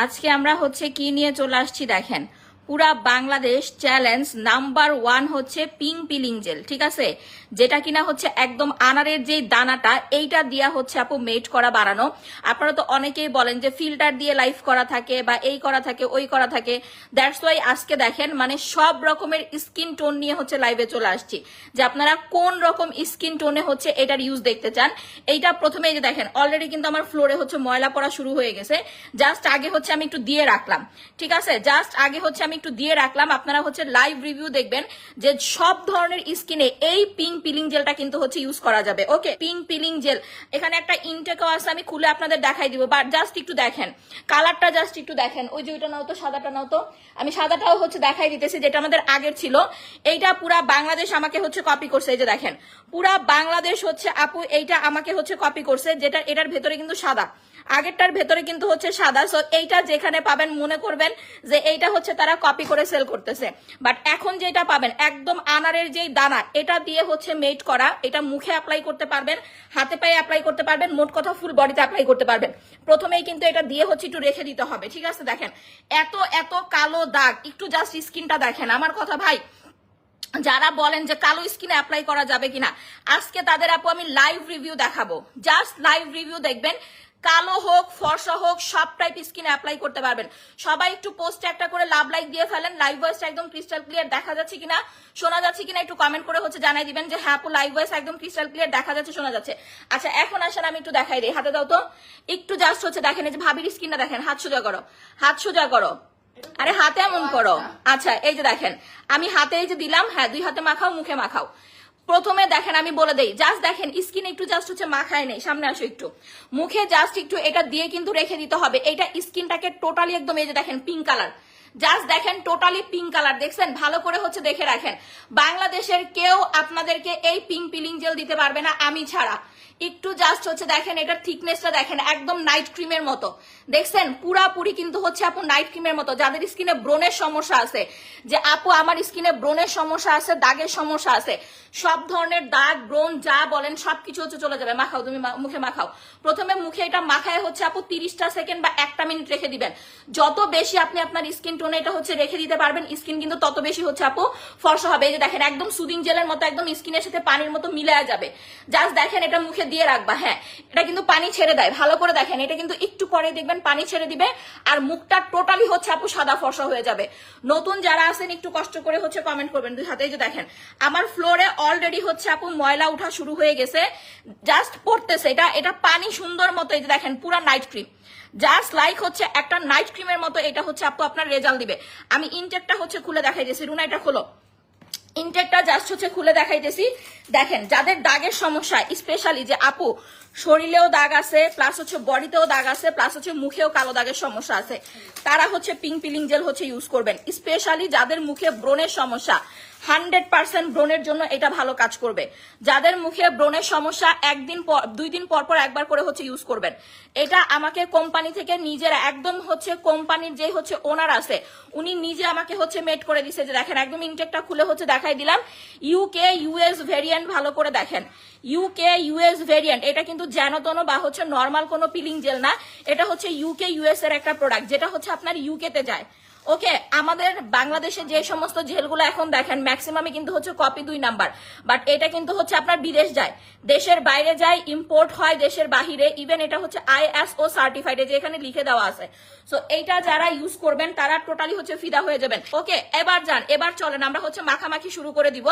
আজকে আমরা হচ্ছে কি নিয়ে চলে আসছি দেখেন, পুরা বাংলাদেশ চ্যালেঞ্জ নাম্বার 1 হচ্ছে পিং পিলিং জেল, ঠিক আছে, যেটা কিনা হচ্ছে একদম আনারের যে দানাটা এইটা দিয়া হচ্ছে আপু মেড করা বানানো। আপনারা তো অনেকেই বলেন যে ফিল্টার দিয়ে লাইফ করা থাকে বা এই করা থাকে ওই করা থাকে, দ্যাটস ওয়াই আজকে দেখেন মানে সব রকমের স্কিন টোন নিয়ে হচ্ছে লাইভে চলে আসছি, যে আপনারা কোন রকম স্কিন টোনে হচ্ছে এটার ইউজ দেখতে চান। এইটা প্রথমে যে দেখেন অলরেডি কিন্তু আমার ফ্লোরে হচ্ছে ময়লা পড়া শুরু হয়ে গেছে, জাস্ট আগে হচ্ছে আমি একটু দিয়ে রাখলাম, ঠিক আছে, জাস্ট আগে হচ্ছে আমি একটু দিয়ে রাখলাম। আপনারা হচ্ছে লাইভ রিভিউ দেখবেন যে সব ধরনের স্কিনে এই পিং পিলিং জেলটা কিন্তু হচ্ছে ইউজ করা যাবে। ওকে, পিং পিলিং জেল এখানে একটা ইনটেকও আছে, আমি খুলে আপনাদের দেখাই দিব, বাট জাস্ট একটু দেখেন কালারটা, জাস্ট একটু দেখেন। ওই যে ওইটা নাও তো, সাদাটা নাও তো, আমি সাদাটাও হচ্ছে দেখাই দিতেছি, যেটা আমাদের আগের ছিল। এইটা পুরা বাংলাদেশ আমাকে হচ্ছে কপি করছে, এই যে দেখেন পুরা বাংলাদেশ হচ্ছে আপু এইটা আমাকে হচ্ছে কপি করছে, যেটা এটার ভেতরে কিন্তু সাদা, আগেরটার ভেতরে কিন্তু হচ্ছে সাদা। সো এইটা যেখানে পাবেন মনে করবেন যে এইটা হচ্ছে তারা কপি করে সেল করতেছে, বাট এখন যেটা পাবেন একদম আনারের যেই দানা এটা দিয়ে হচ্ছে মেড করা। এটা মুখে অ্যাপ্লাই করতে পারবেন, হাতে পায়ে অ্যাপ্লাই করতে পারবেন, মোট কথা ফুল বডিতে অ্যাপ্লাই করতে পারবেন। প্রথমেই কিন্তু এটা দিয়ে হচ্ছে একটু রেখে দিতে হবে, ঠিক আছে। দেখেন এত এত কালো দাগ, একটু জাস্ট স্কিনটা দেখেন। আমার কথা ভাই, যারা বলেন যে কালো স্কিনে অ্যাপ্লাই করা যাবে কিনা, আজকে তাদের আপু আমি লাইভ রিভিউ দেখাবো, জাস্ট লাইভ রিভিউ দেখবেন। কালো হোক ফর্সা হোক সব টাইপ স্কিনে অ্যাপ্লাই করতে পারবেন। সবাই একটু পোস্টে একটা করে লাভ লাইক দিয়ে ফেলেন। লাইভ ভয়েসটা একদম ক্রিস্টাল ক্লিয়ার দেখা যাচ্ছে কিনা, শোনা যাচ্ছে কিনা একটু কমেন্ট করে হচ্ছে জানাই দিবেন যে হ্যাঁ আপু লাইভ ভয়েস একদম ক্রিস্টাল ক্লিয়ার দেখা যাচ্ছে, শোনা যাচ্ছে। আচ্ছা এখন আসেন আমি একটু দেখাই দিই, হাতে দাও তো একটু, জাস্ট হচ্ছে দেখেন এই যে ভাবির স্কিনটা দেখেন, হাত সোজা করো, হাত সোজা করো, আরে হাতে এমন করো। আচ্ছা এই যে দেখেন আমি হাতে এই যে দিলাম, হ্যাঁ দুই হাতে মাখাও, মুখে মাখাও। প্রথমে দেখেন আমি বলে দেই, জাস্ট দেখেন স্কিন একটু জাস্ট হচ্ছে মাখায় নেই, সামনে আসো একটু, মুখে জাস্ট একটু এটা দিয়ে কিন্তু রেখে দিতে হবে। এটা স্কিনটাকে টোটালি একদম এই যে দেখেন পিঙ্ক কালার, জাস্ট দেখেন টোটালি পিঙ্ক কালার, দেখছেন ভালো করে হচ্ছে দেখে রাখেন। বাংলাদেশের কেউ আপনাদেরকে এই পিঙ্ক পিলিং জেল দিতে পারবে না আমি ছাড়া। একটু জাস্ট হচ্ছে দেখেন এটার থিকনেসটা দেখেন, একদম নাইট ক্রিমের মতো, দেখছেন পুরাপুরি কিন্তু হচ্ছে আপু নাইট ক্রিমের মতো। যাদের স্কিনে ব্রণের সমস্যা আছে, যে আপু আমার স্কিনে ব্রণের সমস্যা আছে, দাগের সমস্যা আছে, সব ধরনের দাগ ব্রণ যা বলেন সবকিছু হচ্ছে চলে যাবে। মাখাও, তুমি মুখে মাখাও। প্রথমে মুখে এটা মাখায় হচ্ছে আপু 30টা সেকেন্ড বা 1 মিনিট রেখে দিবেন। যত বেশি আপনি আপনার স্কিন টোনে এটা হচ্ছে রেখে দিতে পারবেন, স্কিন কিন্তু তত বেশি হচ্ছে আপু ফর্সা হবে। এই যে দেখেন একদম সুদিং জেলের মতো, একদম স্কিনের সাথে পানির মতো মিলায়া যাবে। জাস্ট দেখেন এটা মুখে দিয়ে রাখবা, হ্যাঁ এটা কিন্তু পানি ছেড়ে দেয়, ভালো করে দেখেন এটা কিন্তু একটু পরে দেখবেন পানি ছেড়ে দিবে, আর মুখটা টোটালি হচ্ছে আপু সাদা ফর্সা হয়ে যাবে। নতুন যারা আছেন একটু কষ্ট করে হচ্ছে কমেন্ট করবেন দুই হাতে। এই যে দেখেন আমার ফ্লোরে অলরেডি হচ্ছে আপু ময়লা উঠা শুরু হয়ে গেছে, জাস্ট পড়তেছে, এটা পানি সুন্দর মতো। এই যে দেখেন পুরা নাইট ক্রিম, জাস্ট লাইক হচ্ছে একটা নাইট ক্রিমের মতো এটা হচ্ছে আপু আপনার রেজাল্ট দিবে। আমি ইনটেকটা হচ্ছে খুলে দেখাই দিয়েছি, রুনা এটা খোলো, ইনটেকটা জাস্ট হচ্ছে খুলে দেখাইতেছি। দেখেন যাদের দাগের সমস্যা, স্পেশালি যে আপু শরীরেও দাগ আছে, প্লাস হচ্ছে বডিতেও দাগ আছে, প্লাস হচ্ছে মুখেও কালো দাগের সমস্যা আছে, তারা হচ্ছে পিঙ্ক পিলিং জেল হচ্ছে ইউজ করবেন। স্পেশালি যাদের মুখে ব্রণের সমস্যা, 100% ব্রণের জন্য এটা ভালো কাজ করবে। যাদের মুখে ব্রণের সমস্যা 2 দিন পর পর একবার করে হচ্ছে ইউজ করবেন। এটা আমাকে কোম্পানি থেকে নিজের একদম হচ্ছে কোম্পানির যে হচ্ছে ওনার আছে উনি নিজে আমাকে হচ্ছে মেড করে দিছে। যে দেখেন একদম ইনটেকটা খুলে হচ্ছে দেখাই দিলাম, ইউকে ইউএস ভেরিয়েন্ট, ভালো করে দেখেন ইউকে ইউএস ভেরিয়েন্ট। এটা কিন্তু যেনতন বা হচ্ছে নর্মাল কোনো পিলিং জেল না, এটা হচ্ছে ইউকে ইউএস এর একটা প্রোডাক্ট, যেটা হচ্ছে আপনার ইউকে তে যায়। ওকে, আমাদের বাংলাদেশে যে সমস্ত জেলগুলো এখন দেখেন ম্যাক্সিমামই কিন্তু হচ্ছে কপি 2 নাম্বার, বাট এটা কিন্তু হচ্ছে আপনার বিদেশ যায়, দেশের বাইরে যায়, ইম্পোর্ট হয় দেশের বাহিরে, ইভেন এটা হচ্ছে ISO সার্টিফাইড, যে এখানে লিখে দেওয়া আছে। সো এইটা যারা ইউজ করবেন তারা টোটালি হচ্ছে ফিদা হয়ে যাবেন। ওকে এবার যান, এবার চলেন আমরা হচ্ছে মাখামাখি শুরু করে দিব।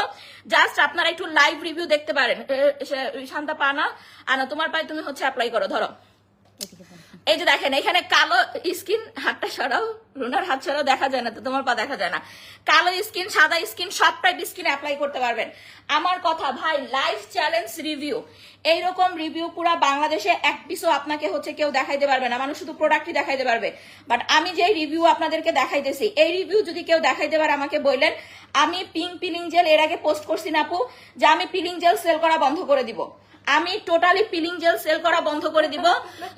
জাস্ট আপনারা একটু লাইভ রিভিউ দেখতে পারেন। শান্তা পানা আনা তোমার পায়ে তুমি হচ্ছে অ্যাপ্লাই করো, ধরো। এই যে দেখেন এখানে কালো স্কিন, হাতটা সরাও, রুনার হাত সরাও, দেখা যায় না তো, তোমার পা দেখা যায় না। কালো স্কিন, সাদা স্কিন, সব টাইপ স্কিন অ্যাপ্লাই করতে পারবেন। আমার কথা ভাই, লাইফ চ্যালেঞ্জ রিভিউ, এইরকম রিভিউ পুরা বাংলাদেশে এক পিসও আপনাকে হচ্ছে কেউ দেখাইতে পারবে না, মানুষ শুধু প্রোডাক্টই দেখাইতে পারবে। বাট আমি যে রিভিউ আপনাদেরকে দেখাইতেছি, এই রিভিউ যদি কেউ দেখাইতে পারে আমাকে বললেন। আমি পিঙ্ক পিলিং জেল এর আগে পোস্ট করছি না আপু, যে আমি পিলিং জেল সেল করা বন্ধ করে দিব, আমি টোটালি পিলিং জেল সেল করা বন্ধ করে দিব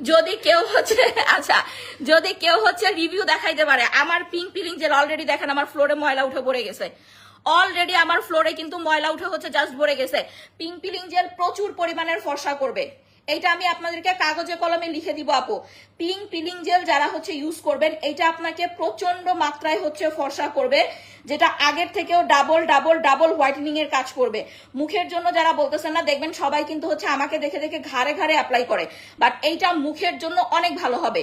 যদি কেউ হচ্ছে, আচ্ছা যদি কেউ হচ্ছে রিভিউ দেখাইতে পারে। আমার পিঙ্ক পিলিং জেল অলরেডি দেখেন আমার ফ্লোরে ময়লা উঠে পড়ে গেছে, অলরেডি আমার ফ্লোরে কিন্তু ময়লা উঠে হচ্ছে জাস্ট ভরে গেছে। পিঙ্ক পিলিং জেল প্রচুর পরিমাণের ফর্সা করবে, এইটা আমি আপনাদেরকে কাগজে কলমে লিখে দিব আপু। পিঙ্ক পিলিং জেল যারা হচ্ছে ইউজ করবেন, এটা আপনাকে প্রচন্ড মাত্রায় হচ্ছে ফর্সা করবে, যেটা আগের থেকেও ডাবল ডাবল ডাবল হোয়াইটেনিং এর কাজ করবে। মুখের জন্য যারা বলতেছেন না, দেখবেন সবাই কিন্তু হচ্ছে আমাকে দেখে দেখে ঘাড়ে ঘাড়ে অ্যাপ্লাই করে, বাট এইটা মুখের জন্য অনেক ভালো হবে।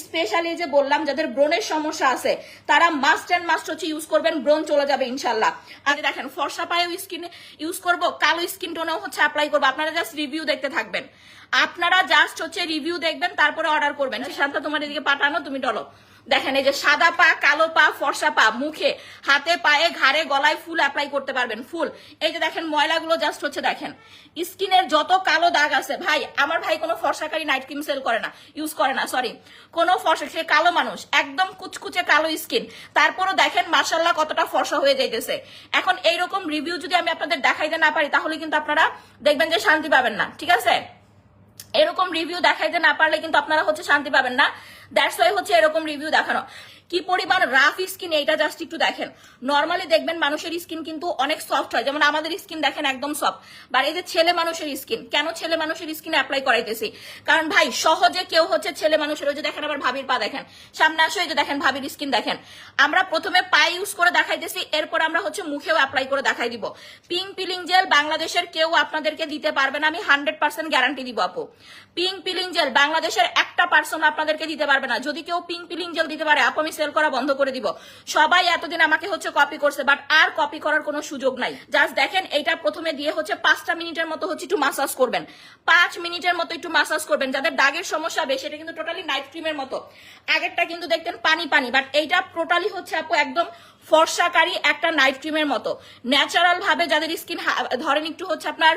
স্পেশালি যে বললাম যাদের ব্রণের সমস্যা আছে তারা মাস্ট অ্যান্ড মাস্ট হচ্ছে ইউজ করবেন, ব্রণ চলে যাবে ইনশাল্লাহ। আর দেখেন ফর্সা পায়েও স্কিন ইউজ করবো, কালো স্কিন টোনেও হচ্ছে অ্যাপ্লাই করবো। আপনারা জাস্ট রিভিউ দেখতে থাকবেন, আপনারা জাস্ট হচ্ছে রিভিউ দেখবেন, তারপরে অর্ডার করবেন। শান্তা তোমার এদিকে পাঠানো, তুমি ডলো। দেখেন এই যে সাদা পা, কালো পা, ফর্সা পা, মুখে, হাতে, পায়ে, ঘাড়ে, গলায় ফুল অ্যাপ্লাই করতে পারবেন, ফুল। এই যে দেখেন ময়লাগুলো জাস্ট হচ্ছে দেখেন, স্কিনের যত কালো দাগ আছে, ভাই আমার ভাই কোনো ফর্সাকারী নাইট ক্রিম সেল করে না, ইউজ করে না, সরি, কোনো ফর্সা, সে কালো মানুষ, একদম কুচকুচে কালো স্কিন, তারপরও দেখেন মাশাল্লাহ কতটা ফর্সা হয়ে যাইতেছে। এখন এইরকম রিভিউ যদি আমি আপনাদের দেখাইতে না পারি, তাহলে কিন্তু আপনারা দেখবেন যে শান্তি পাবেন না, ঠিক আছে? এরকম রিভিউ দেখাইতে না পারলে কিন্তু আপনারা হচ্ছে শান্তি পাবেন না। দ্যাটস ওয়াই হচ্ছে এরকম রিভিউ দেখানো। কি পরিমাণ রাফ স্কিন এইটা জাস্ট একটু দেখেন। নর্মালি দেখবেন মানুষের স্কিন কিন্তু অনেক সফট হয়, যেমন আমাদের স্কিন দেখেন একদম সফট, বা এই যে ছেলে মানুষের স্কিন, কেন ছেলে মানুষের স্কিনে অ্যাপ্লাই করাইতেছি, কারণ ভাই সহজে কেউ হচ্ছে ছেলে মানুষের, ওই যে দেখেন আবার ভাবির পা দেখেন, সামনে আসো, এই যে দেখেন ভাবির স্কিন দেখেন, আমরা প্রথমে পায়ে ইউজ করে দেখাইতেছি, এরপর আমরা হচ্ছে মুখেও অ্যাপ্লাই করে দেখাই দিব। পিঙ্ক পিলিং জেল বাংলাদেশের কেউ আপনাদেরকে দিতে পারবে না, আমি 100% গ্যারান্টি দিব আপু। পিঙ্ক পিলিং জেল বাংলাদেশের একটা পার্সন আপনাদেরকে দিতে পারবে না। যদি কেউ পিঙ্ক পিলিং জেল দিতে পারে আপু, আমি সেল করা বন্ধ করে দিব। সবাই এতদিন আমাকে হচ্ছে কপি করছে, বাট আর কপি করার কোনো সুযোগ নাই। জাস্ট দেখেন এইটা প্রথমে দিয়ে হচ্ছে 5টা মিনিটের মতো হচ্ছে একটু মাসাজ করবেন, 5 মিনিটের মতো একটু মাসাজ করবেন। যাদের দাগের সমস্যা বেশি, এটা কিন্তু টোটালি নাইট ক্রিমের মতো, আগেরটা কিন্তু দেখতেন পানি পানি, বাট এইটা টোটালি হচ্ছে আপু একদম ফর্সাকারী একটা নাইট ক্রিমের মতো। ন্যাচারাল ভাবে যাদের স্কিন ধরেন একটু হচ্ছে আপনার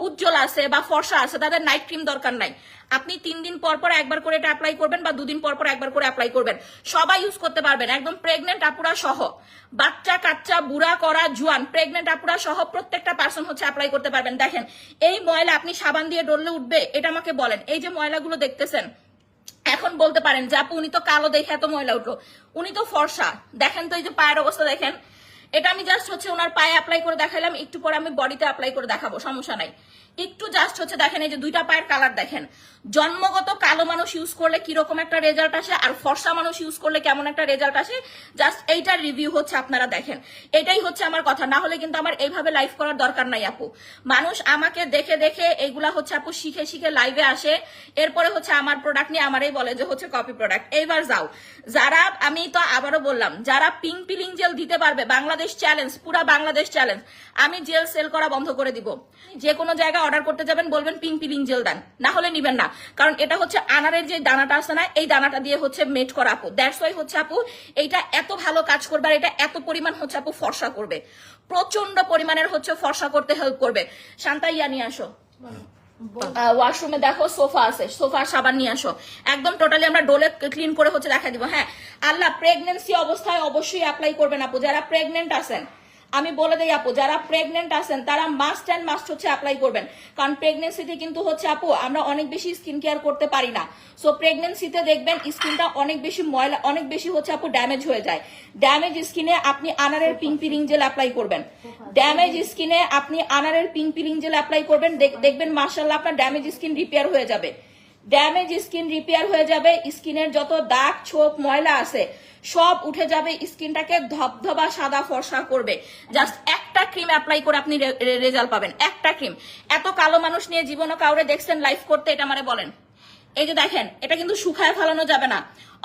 উজ্জ্বল আছে বা ফর্সা আছে, তাদের নাইট ক্রিম দরকার নাই। আপনি 3 দিন পর পর একবার করে এটা অ্যাপ্লাই করবেন, বা 2 দিন পর পর একবার করে অ্যাপ্লাই করবেন। সবাই ইউজ করতে পারবেন, একদম প্রেগনেন্ট আপুরা সহ, বাচ্চা কাচ্চা, বুড়া করা, জুয়ান, প্রেগনেন্ট আপুরা সহ প্রত্যেকটা পার্সন হচ্ছে অ্যাপ্লাই করতে পারবেন। দেখেন এই ময়লা আপনি সাবান দিয়ে ডললে উঠবে, এটা আমাকে বলেন। এই যে ময়লাগুলো দেখতেছেন, এখন বলতে পারেন যে আপু উনি তো কালো দেখে এত ময়লা উঠলো, উনি তো ফর্সা। দেখেন তো এই যে পায়ের অবস্থা দেখেন, এটা আমি জাস্ট হচ্ছে ওনার পায়ে অ্যাপ্লাই করে দেখাইলাম, একটু পরে আমি বডিতে অ্যাপ্লাই করে দেখাবো, সমস্যা নাই। একটু জাস্ট হচ্ছে দেখেন এই যে দুইটা পায়ের কালার দেখেন। জন্মগত কালো মানুষ ইউজ করলে কিরকম একটা রেজাল্ট আসে, আর ফর্সা মানুষ ইউজ করলে কেমন একটা রেজাল্ট আসে, জাস্ট এইটার রিভিউ হচ্ছে আপনারা দেখেন। এটাই হচ্ছে আমার কথা, না হলে কিন্তু আমার এইভাবে লাইভ করার দরকার নাই আপু। মানুষ আমাকে দেখে দেখে এইগুলা হচ্ছে আপু শিখে শিখে লাইভে আসে, এরপরে হচ্ছে আমার প্রোডাক্ট নিয়ে আমারই বলে যে হচ্ছে কপি প্রোডাক্ট। এইবার যাও, যারা, আমি তো আবারও বললাম, যারা পিঙ্ক পিলিং জেল দিতে পারবে, বাংলাদেশ চ্যালেঞ্জ, পুরা বাংলাদেশ চ্যালেঞ্জ, আমি জেল সেল করা বন্ধ করে দিব। যে কোনো জায়গায় অর্ডার করতে যাবেন বলবেন পিঙ্ক পিলিং জেল দেন, না হলে নিবেন না, কারণ এটা হচ্ছে আনারের যে দানাটা আছে না, এই দানাটা দিয়ে হচ্ছে মেড করা আপু। দ্যাটস ওয়াই হচ্ছে আপু এইটা এত ভালো কাজ করবে, আর এটা এত পরিমাণ হচ্ছে আপু ফর্সা করবে, প্রচন্ড পরিমাণের হচ্ছে ফর্সা করতে হেল্প করবে। শান্তা ইয়া নিয়ে আসো, ওয়াশরুমে দেখো সোফা আছে, সোফা সাবান নিয়ে আসো, একদম টোটালি আমরা ডোলে ক্লিন করে হচ্ছে দেখা দিব। হ্যাঁ আল্লাহ, প্রেগনেন্সি অবস্থায় অবশ্যই অ্যাপ্লাই করবেন আপু। যারা প্রেগনেন্ট আছেন, আমি বলে দেই আপু, যারা প্রেগনেন্ট আছেন তারা মাস্ট অ্যান্ড মাস্ট হচ্ছে অ্যাপ্লাই করবেন, কারণ প্রেগনেন্সিতে কিন্তু হচ্ছে আপু আমরা অনেক বেশি স্কিন কেয়ার করতে পারি না। সো প্রেগনেন্সিতে দেখবেন স্কিনটা অনেক বেশি ময়লা, অনেক বেশি হচ্ছে আপু ড্যামেজ হয়ে যায়। ড্যামেজ স্কিনে আপনি আনারের পিঙ্ক পিলিং জেল অ্যাপ্লাই করবেন, ড্যামেজ স্কিনে আপনি আনারের পিঙ্ক পিলিং জেল অ্যাপ্লাই করবেন, দেখবেন মাশাআল্লাহ আপনার ড্যামেজ স্কিন রিপেয়ার হয়ে যাবে, ড্যামেজ স্কিন রিপেয়ার হয়ে যাবে। স্কিনের যত দাগ ছোপ ময়লা আছে সব উঠে যাবে, স্কিনটাকে ধবধবা সাদা ফর্সা করবে। জাস্ট একটা ক্রিম অ্যাপ্লাই করে আপনি রেজাল্ট পাবেন, একটা ক্রিম। এত কালো মানুষ নিয়ে জীবনও কাউরে দেখছেন লাইভ করতে, এটা মানে বলেন। এই যে দেখেন, এটা কিন্তু শুকায় ফেলানো যাবে না।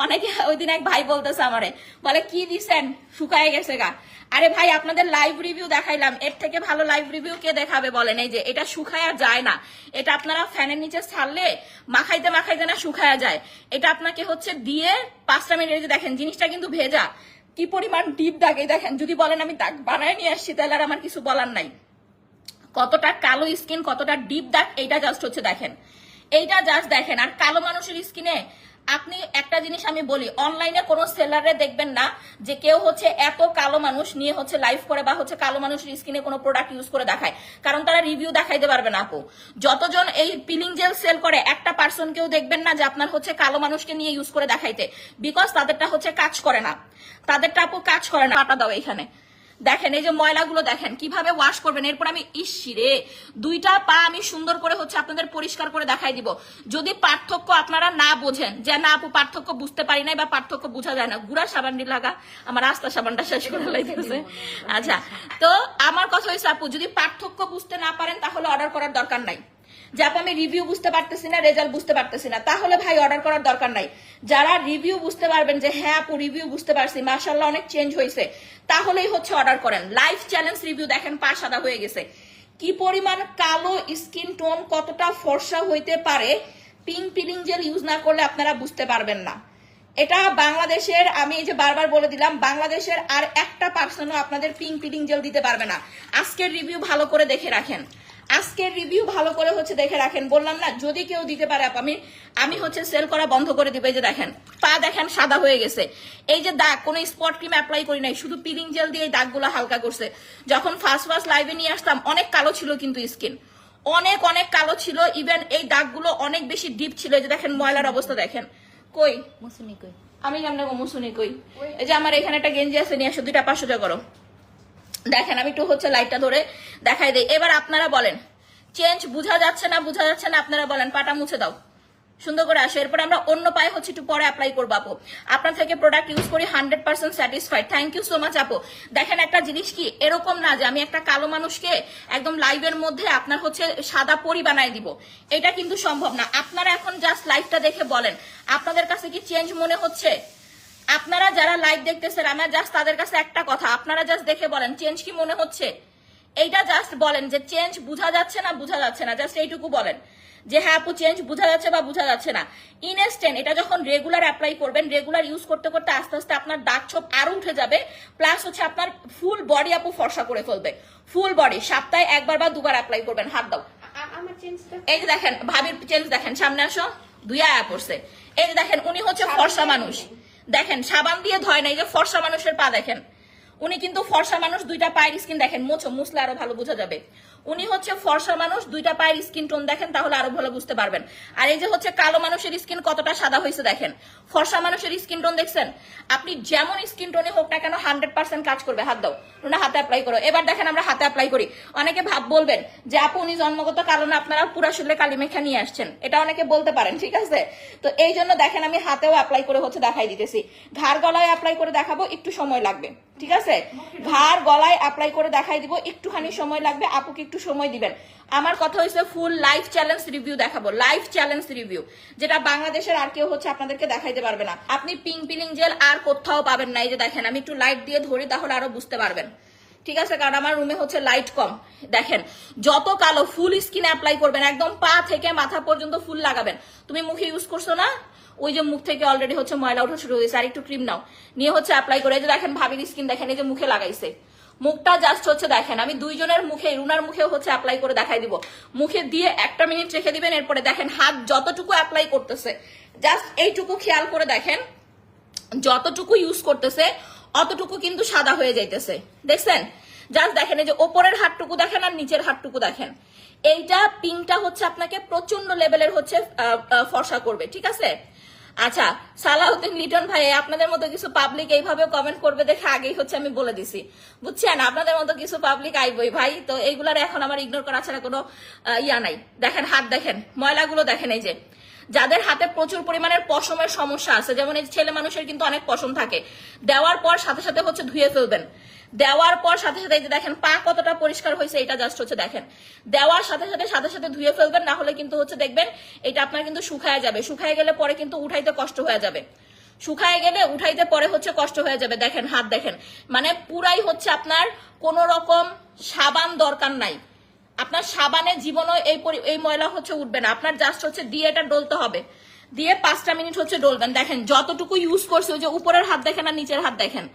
অনেকে, ওই দিন এক ভাই বলতেছে আমারে, বলে কি দিছেন শুকায় গেছে গা। আরে ভাই আপনাদের লাইভ রিভিউ দেখাইলাম, এর থেকে ভালো লাইভ রিভিউ কে দেখাবে বলেন? এই যে এটা শুকায়া যায় না, এটা আপনারা ফ্যানের নিচে ছাড়লে মাখাইতে মাখাইতে না শুকায়া যায়। এটা আপনাকে হচ্ছে দিয়ে 5টা মিনিট, এই যে দেখেন জিনিসটা কিন্তু ভেজা, কি পরিমাণ ডিপ দাগ। এই দেখেন, যদি বলেন আমি দাগ বানায় নিয়ে আসছি তাহলে আর আমার কিছু বলার নাই। কতটা কালো স্কিন, কতটা ডিপ দাগ, এইটা জাস্ট হচ্ছে দেখেন, এইটা জাস্ট দেখেন। আর কালো মানুষের স্কিনে আপনি একটা জিনিস আমি বলি, অনলাইনে কোনো সেলারে দেখবেন না যে কেউ হচ্ছে এত কালো মানুষ নিয়ে হচ্ছে লাইভ করে বা হচ্ছে কালো মানুষের স্কিনে কোনো প্রোডাক্ট ইউজ করে দেখায়, কারণ তারা রিভিউ দেখাইতে পারবে না আপু। যতজন এই পিলিং জেল সেল করে, একটা পার্সন কেউ দেখবেন না যে আপনার হচ্ছে কালো মানুষকে নিয়ে ইউজ করে দেখাইতে, বিকজ তাদেরটা হচ্ছে কাজ করে না, তাদেরটা আপু কাজ করে না। পাটা দাও এখানে, দেখেন এই যে ময়লাগুলো দেখেন কিভাবে ওয়াশ করবেন। এরপর আমি ইসিরে দুইটা পা আমি সুন্দর করে হচ্ছে আপনাদের পরিষ্কার করে দেখাই দিব। যদি পার্থক্য আপনারা না বোঝেন যে না আপু পার্থক্য বুঝতে পারি নাই বা পার্থক্য বোঝা যায় না, গুড়া সাবানটি লাগা, আমার আস্তা সাবানটা শেষ করে লাইতেছে। আচ্ছা, তো আমার কথা হয়েছে আপু যদি পার্থক্য বুঝতে না পারেন তাহলে অর্ডার করার দরকার নাই। যে আপু আমি রিভিউ বুঝতে পারতেছি না, রেজাল্ট বুঝতে পারতেছি না, তাহলে ভাই অর্ডার করার দরকার নাই। যারা রিভিউ বুঝতে পারবেন যে হ্যাঁ আপু রিভিউ বুঝতে পারছি, মাশাআল্লাহ অনেক চেঞ্জ হয়েছে, তাহলেই হচ্ছে অর্ডার করেন। লাইফ চ্যালেঞ্জ রিভিউ দেখেন পা সাদা হয়ে গেছে। কি পরিমাণ কালো স্কিন টোন কতটা ফর্সা হইতে পারে পিঙ্ক পিলিং জেল ইউজ না করলে আপনারা বুঝতে পারবেন না। এটা বাংলাদেশের, আমি এই যে বারবার বলে দিলাম, বাংলাদেশের আর একটা পার্সনও আপনাদের পিঙ্ক পিলিং জেল দিতে পারবে না। আজকের রিভিউ ভালো করে দেখে রাখেন, আজকের রিভিউ ভালো করে হচ্ছে দেখে রাখেন। বললাম না যদি কেউ দিতে পারে আমি হচ্ছে সেল করা বন্ধ করে দিব। এই যে দেখেন পা দেখেন সাদা হয়ে গেছে। এই যে দাগ, কোনো স্পট ক্রিম অ্যাপ্লাই করি নাই, শুধু পিলিং জেল দিয়ে এই দাগগুলো হালকা করছে। যখন ফার্স্ট লাইভে নিয়ে আসতাম অনেক কালো ছিল কিন্তু স্কিন, অনেক অনেক কালো ছিল। ইভেন এই দাগগুলো অনেক বেশি ডিপ ছিল। এই যে দেখেন ময়লার অবস্থা দেখেন। কই মুসুনি কই, আমি কেমনে মুসুনি কই? এই যে আমার এখানে একটা গেঞ্জি আছে, নিয়ে আসো, 2টা 500 টাকা করো। দেখেন আমি একটু হচ্ছে লাইটটা ধরে দেখাই দেই। এবার আপনারা বলেন চেঞ্জ বুঝা যাচ্ছে না, বুঝা যাচ্ছে না, আপনারা বলেন পাটা মুছে দাও, সুন্দর করে আসে। এরপর আমরা অন্য পায়ে হচ্ছে একটু পরে অ্যাপ্লাই করবো। আপু আপনার থেকে প্রোডাক্ট ইউজ করি, 100% satisfied, thank you so much আপু। দেখেন একটা জিনিস কি, এরকম না যে আমি একটা কালো মানুষকে একদম লাইভের মধ্যে আপনার হচ্ছে সাদা পরি বানাই দিব, এটা কিন্তু সম্ভব না। আপনারা এখন জাস্ট লাইভটা দেখে বলেন আপনাদের কাছে কি চেঞ্জ মনে হচ্ছে? আপনারা যারা লাইভ দেখতেছেন আমার জাস্ট তাদের কাছে একটা কথা, আপনারা জাস্ট দেখে বলেন চেঞ্জ কি মনে হচ্ছে। এইটা জাস্ট বলেন যে চেঞ্জ বুঝা যাচ্ছে না, বুঝা যাচ্ছে না, জাস্ট এইটুকু বলেন যে হ্যাঁ আপু চেঞ্জ বুঝা যাচ্ছে বা বুঝা যাচ্ছে না। ইনস্ট্যান্ট এটা যখন রেগুলার অ্যাপ্লাই করবেন, রেগুলার ইউজ করতে করতে আস্তে আস্তে আপনার দাগ ছোপ আরো উঠে যাবে, প্লাস হচ্ছে আপনার ফুল বডি আপু ফর্সা করে ফেলবে। ফুল বডি সপ্তাহে 1বার বা 2বার অ্যাপ্লাই করবেন। হাত দাও। এই যে দেখেন ভাবির চেঞ্জ দেখেন, সামনে আসো, 2 আয়া পড়ছে। এই যে দেখেন উনি হচ্ছে ফর্সা মানুষ, দেখেন সাবান দিয়ে ধয় না, এই যে ফর্সা মানুষের পা দেখেন, উনি কিন্তু ফর্সা মানুষ, 2টা পায়ের স্কিন দেখেন, মুছলে আরো ভালো বোঝা যাবে। উনি হচ্ছে ফর্সা মানুষ, 2টা পায়ের স্কিন টোন দেখেন, তাহলে আরো ভালো বুঝতে পারবেন। আর এই যে হচ্ছে কালো মানুষের স্কিন কতটা সাদা হয়েছে দেখেন, ফর্সা মানুষের স্কিন টোন দেখছেন। আপনি যেমন স্কিন টোনে হোক না কেন 100% কাজ করবে। হাত দাও, না হাতে অ্যাপ্লাই করো। এবার দেখেন আমরা হাতে অ্যাপ্লাই করি। অনেকে বলবেন যে আপু উনি জন্মগত কারণে আপনারা পুরা শরীরে কালি মেখা নিয়ে আসছেন, এটা অনেকে বলতে পারেন, ঠিক আছে। তো এই জন্য দেখেন আমি হাতেও অ্যাপ্লাই করে হচ্ছে দেখাই দিতেছি। ঘাড় গলায় অ্যাপ্লাই করে দেখাবো, একটু সময় লাগবে, ঠিক আছে। ঘাড় গলায় অ্যাপ্লাই করে দেখাই দিব, একটুখানি সময় লাগবে, আপুকে একটু সময় দিবেন। আমার কথা হয়েছে ফুল লাইফ চ্যালেঞ্জ রিভিউ দেখাবো, লাইফ চ্যালেঞ্জ রিভিউ, যেটা বাংলাদেশের আর কেউ হচ্ছে আপনাদেরকে দেখাইতে পারবে না। আপনি পিঙ্ক পিলিং জেল আর কোথাও পাবেন না। এই যে দেখেন আমি একটু লাইট দিয়ে ধরি, তাহলে আরো বুঝতে পারবেন, ঠিক আছে, কারণ আমার রুমে হচ্ছে লাইট কম। দেখেন যত কালো ফুল স্কিন অ্যাপ্লাই করবেন, একদম পা থেকে মাথা পর্যন্ত ফুল লাগাবেন। তুমি মুখে ইউজ করছো না, ওই যে মুখ থেকে অলরেডি হচ্ছে ময়লা ওঠা শুরু হয়েছে, আর একটু ক্রিম নাও, নিয়ে হচ্ছে অ্যাপ্লাই করে। এই যে দেখেন ভাবির স্কিন দেখেন, এই যে মুখে লাগাইছে, মুখটা জাস্ট হচ্ছে দেখেন আমি দুইজনের মুখে, রুনার মুখেও হচ্ছে অ্যাপ্লাই করে দেখাই দিব। মুখে দিয়ে 1 মিনিট রেখে দিবেন। এরপরে দেখেন হাত যতটুকু অ্যাপ্লাই করতেছে, জাস্ট এইটুকু খেয়াল করে দেখেন, যতটুকু ইউজ করতেছে অতটুকু কিন্তু সাদা হয়ে যাইতেছে, দেখছেন। জাস্ট দেখেন এই যে ওপরের হাতটুকু দেখেন আর নিচের হাতটুকু দেখেন, এইটা পিঙ্কটা হচ্ছে আপনাকে প্রচন্ড লেভেলের হচ্ছে ফর্সা করবে, ঠিক আছে। আচ্ছা সালাউদ্দিন লিটন ভাই, আপনাদের মতো কিছু পাবলিক এইভাবে কমেন্ট করবে দেখে আগেই হচ্ছে আমি বলে দিছি, বুঝছেন, আপনাদের মতো কিছু পাবলিক আইবই ভাই। তো এইগুলার এখন আমার ইগনোর করা ছাড়া কোনো ইয়া নাই। দেখেন হাত দেখেন, ময়লাগুলো দেখেন। এই যে যাদের হাতে প্রচুর পরিমাণের পশমের সমস্যা আছে, যেমন এই ছেলে মানুষের কিন্তু অনেক পশম থাকে, দেওয়ার পর সাথে সাথে হচ্ছে ধুয়ে ফেলবেন। দেওয়ার পর সাথে সাথে এই যে দেখেন পা কতটা পরিষ্কার হয়েছে, এটা জাস্ট হচ্ছে দেখেন, দেওয়ার সাথে সাথে ধুয়ে ফেলবেন, না হলে কিন্তু হচ্ছে দেখবেন এটা আপনার কিন্তু শুকায় যাবে। শুকায় গেলে পরে কিন্তু উঠাইতে কষ্ট হয়ে যাবে, শুকায় গেলে উঠাইতে পরে হচ্ছে কষ্ট হয়ে যাবে। দেখেন হাত দেখেন, মানে পুরাই হচ্ছে আপনার কোন রকম সাবান দরকার নাই। আপনার সাবানের জীবনও এই ময়লা হচ্ছে উঠবে না। আপনার জাস্ট হচ্ছে দিয়ে এটা ডলতে হবে, দিয়ে 5টা মিনিট হচ্ছে ডলবেন। দেখেন যতটুকু ইউজ করছে, ওই যে উপরের হাত দেখেন আর নিচের হাত দেখেন,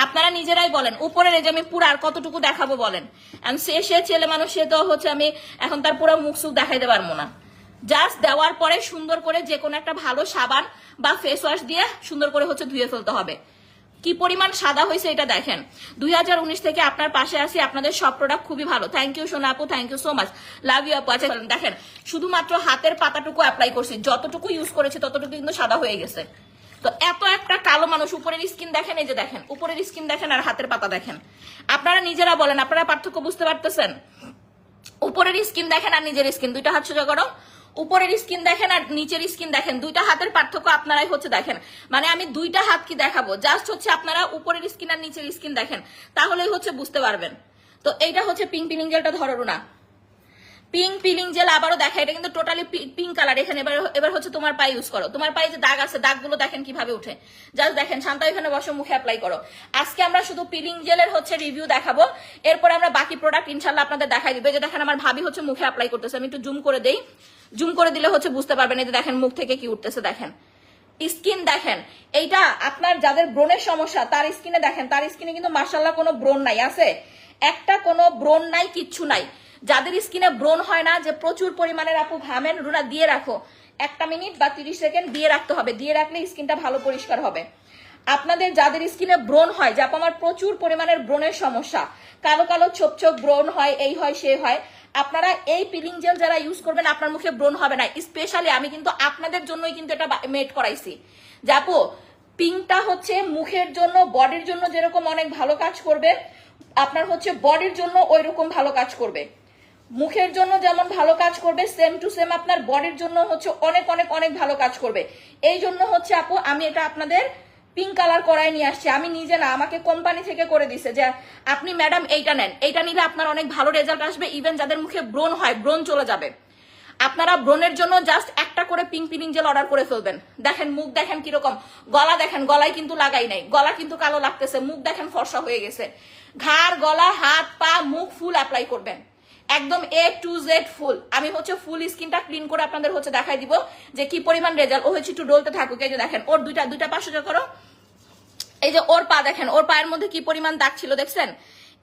আপনারা নিজেরাই বলেন উপরের এই যে আমি পুরো আর কতটুকু দেখাবো বলেন। সে ছেলে মানুষ, সে তো হচ্ছে আমি এখন তার পুরো মুখ সুখ দেখাইতে পারবো না। জাস্ট দেওয়ার পরে সুন্দর করে যে কোনো একটা ভালো সাবান বা ফেস ওয়াশ দিয়ে সুন্দর করে হচ্ছে ধুয়ে ফেলতে হবে। কি পরিমাণ সাদা হয়েছে এটা দেখেন। 2019 থেকে আপনার পাশে আছি, আপনাদের সব প্রোডাক্ট খুবই ভালো। থ্যাংক ইউ সোনা আপু, thank you so much, love you আপু। আচ্ছা দেখেন শুধুমাত্র হাতের পাতাটুকু অ্যাপ্লাই করছি, যতটুকু ইউজ করেছি ততটুকু কিন্তু সাদা হয়ে গেছে। তো এত একটা কালো মানুষ, উপরের স্কিন দেখেন, এই যে দেখেন উপরের স্কিন দেখেন আর হাতের পাতা দেখেন, আপনারা নিজেরা বলেন আপনারা পার্থক্য বুঝতে পারতেছেন? উপরের স্কিন দেখেন আর নিজের স্কিন, দুইটা হাত সোজা করো, উপরের স্কিন দেখেন আর নিচের স্কিন দেখেন, দুইটা হাতের পার্থক্য আপনারাই হচ্ছে দেখেন। মানে আমি দুইটা হাত কি দেখাবো, জাস্ট হচ্ছে আপনারা উপরের স্কিন আর নিচের স্কিন দেখেন, তাহলেই হচ্ছে বুঝতে পারবেন। তো এইটা হচ্ছে পিঙ্ক পিলিং জেলটা, ধরো না পিঙ্ক পিলিং জেল আবারও দেখা, এটা কিন্তু টোটালি পিঙ্ক কালার। এখানে এবার হচ্ছে তোমার পায়ে ইউজ করো, তোমার পায়ে যে দাগ আছে দাগগুলো দেখেন কিভাবে উঠে, জাস্ট দেখেন। শান্তা এখানে বসে মুখে অ্যাপ্লাই করো। আজকে আমরা শুধু পিলিং জেলের হচ্ছে রিভিউ দেখাবো, এরপর আমরা বাকি প্রোডাক্ট ইনশাল্লাহ আপনাদের দেখাই দিবে। যে দেখেন আমার ভাবি হচ্ছে মুখে অ্যাপ্লাই করতেছে, আমি একটু জুম করে দেই, জুম করে দিলে হচ্ছে বুঝতে পারবেন। এই যে দেখেন মুখ থেকে কি উঠতেছে, দেখেন স্কিন দেখেন। এইটা আপনার যাদের ব্রণের সমস্যা তার স্কিনে দেখেন, তার স্কিনে কিন্তু মাশাআল্লাহ কোনো ব্রণ নাই, আছে একটা কোনো ব্রণ নাই, কিচ্ছু নাই। যাদের স্কিনে ব্রণ হয় না, যে প্রচুর পরিমাণের আপু ঘামেন, রুনা দিয়ে রাখো 1 মিনিট বা 30 সেকেন্ড দিয়ে রাখতে হবে, দিয়ে রাখলে স্কিনটা ভালো পরিষ্কার হবে। আপনাদের যাদের স্কিনে ব্রণ হয়, যে আপু আমার প্রচুর পরিমাণের ব্রণের সমস্যা, কালো কালো ছোপ ছোপ ব্রণ হয়, এই হয় সে হয়, আপনারা এই পিলিং জেল যারা ইউজ করবেন আপনার মুখে ব্রণ হবে না। স্পেশালি আমি কিন্তু আপনাদের জন্যই কিন্তু এটা মেড করাইছি। যে আপু পিঙ্কটা হচ্ছে মুখের জন্য, বডির জন্য যেরকম অনেক ভালো কাজ করবে, আপনার হচ্ছে বডির জন্য ওই রকম ভালো কাজ করবে। মুখের জন্য যেমন ভালো কাজ করবে, সেম টু সেম আপনার বডির জন্য হচ্ছে অনেক অনেক অনেক ভালো কাজ করবে। এই জন্য হচ্ছে আপু আমি এটা আপনাদের পিঙ্ক কালার করায় নিয়ে আসছি। আমি নিজে না, আমাকে কোম্পানি থেকে করে দিছে যে আপনি ম্যাডাম এইটা নেন, এইটা নিলে আপনার অনেক ভালো রেজাল্ট আসবে। ইভেন যাদের মুখে ব্রণ হয়, ব্রণ চলে যাবে। আপনারা ব্রণের জন্য জাস্ট একটা করে পিঙ্ক পিলিং জেল অর্ডার করে ফেলবেন। দেখেন মুখ দেখেন কিরকম, গলা দেখেন, গলায় কিন্তু লাগাই নাই, গলা কিন্তু কালো লাগতেছে, মুখ দেখেন ফর্সা হয়ে গেছে। ঘাড়, গলা, হাত, পা, মুখ ফুল অ্যাপ্লাই করবেন, একদম A to Z ফুল। আমি হচ্ছে ফুল স্কিনটা ক্লিন করে আপনাদের হচ্ছে দেখাই দিব যে কি পরিমাণ রেজাল্ট। ও হচ্ছে একটু ডলতে থাকুক। এই যে দেখেন ওর দুইটা পা সোজা করো, এই যে ওর পা দেখেন, ওর পায়ের মধ্যে কি পরিমাণ দাগ ছিল দেখছেন।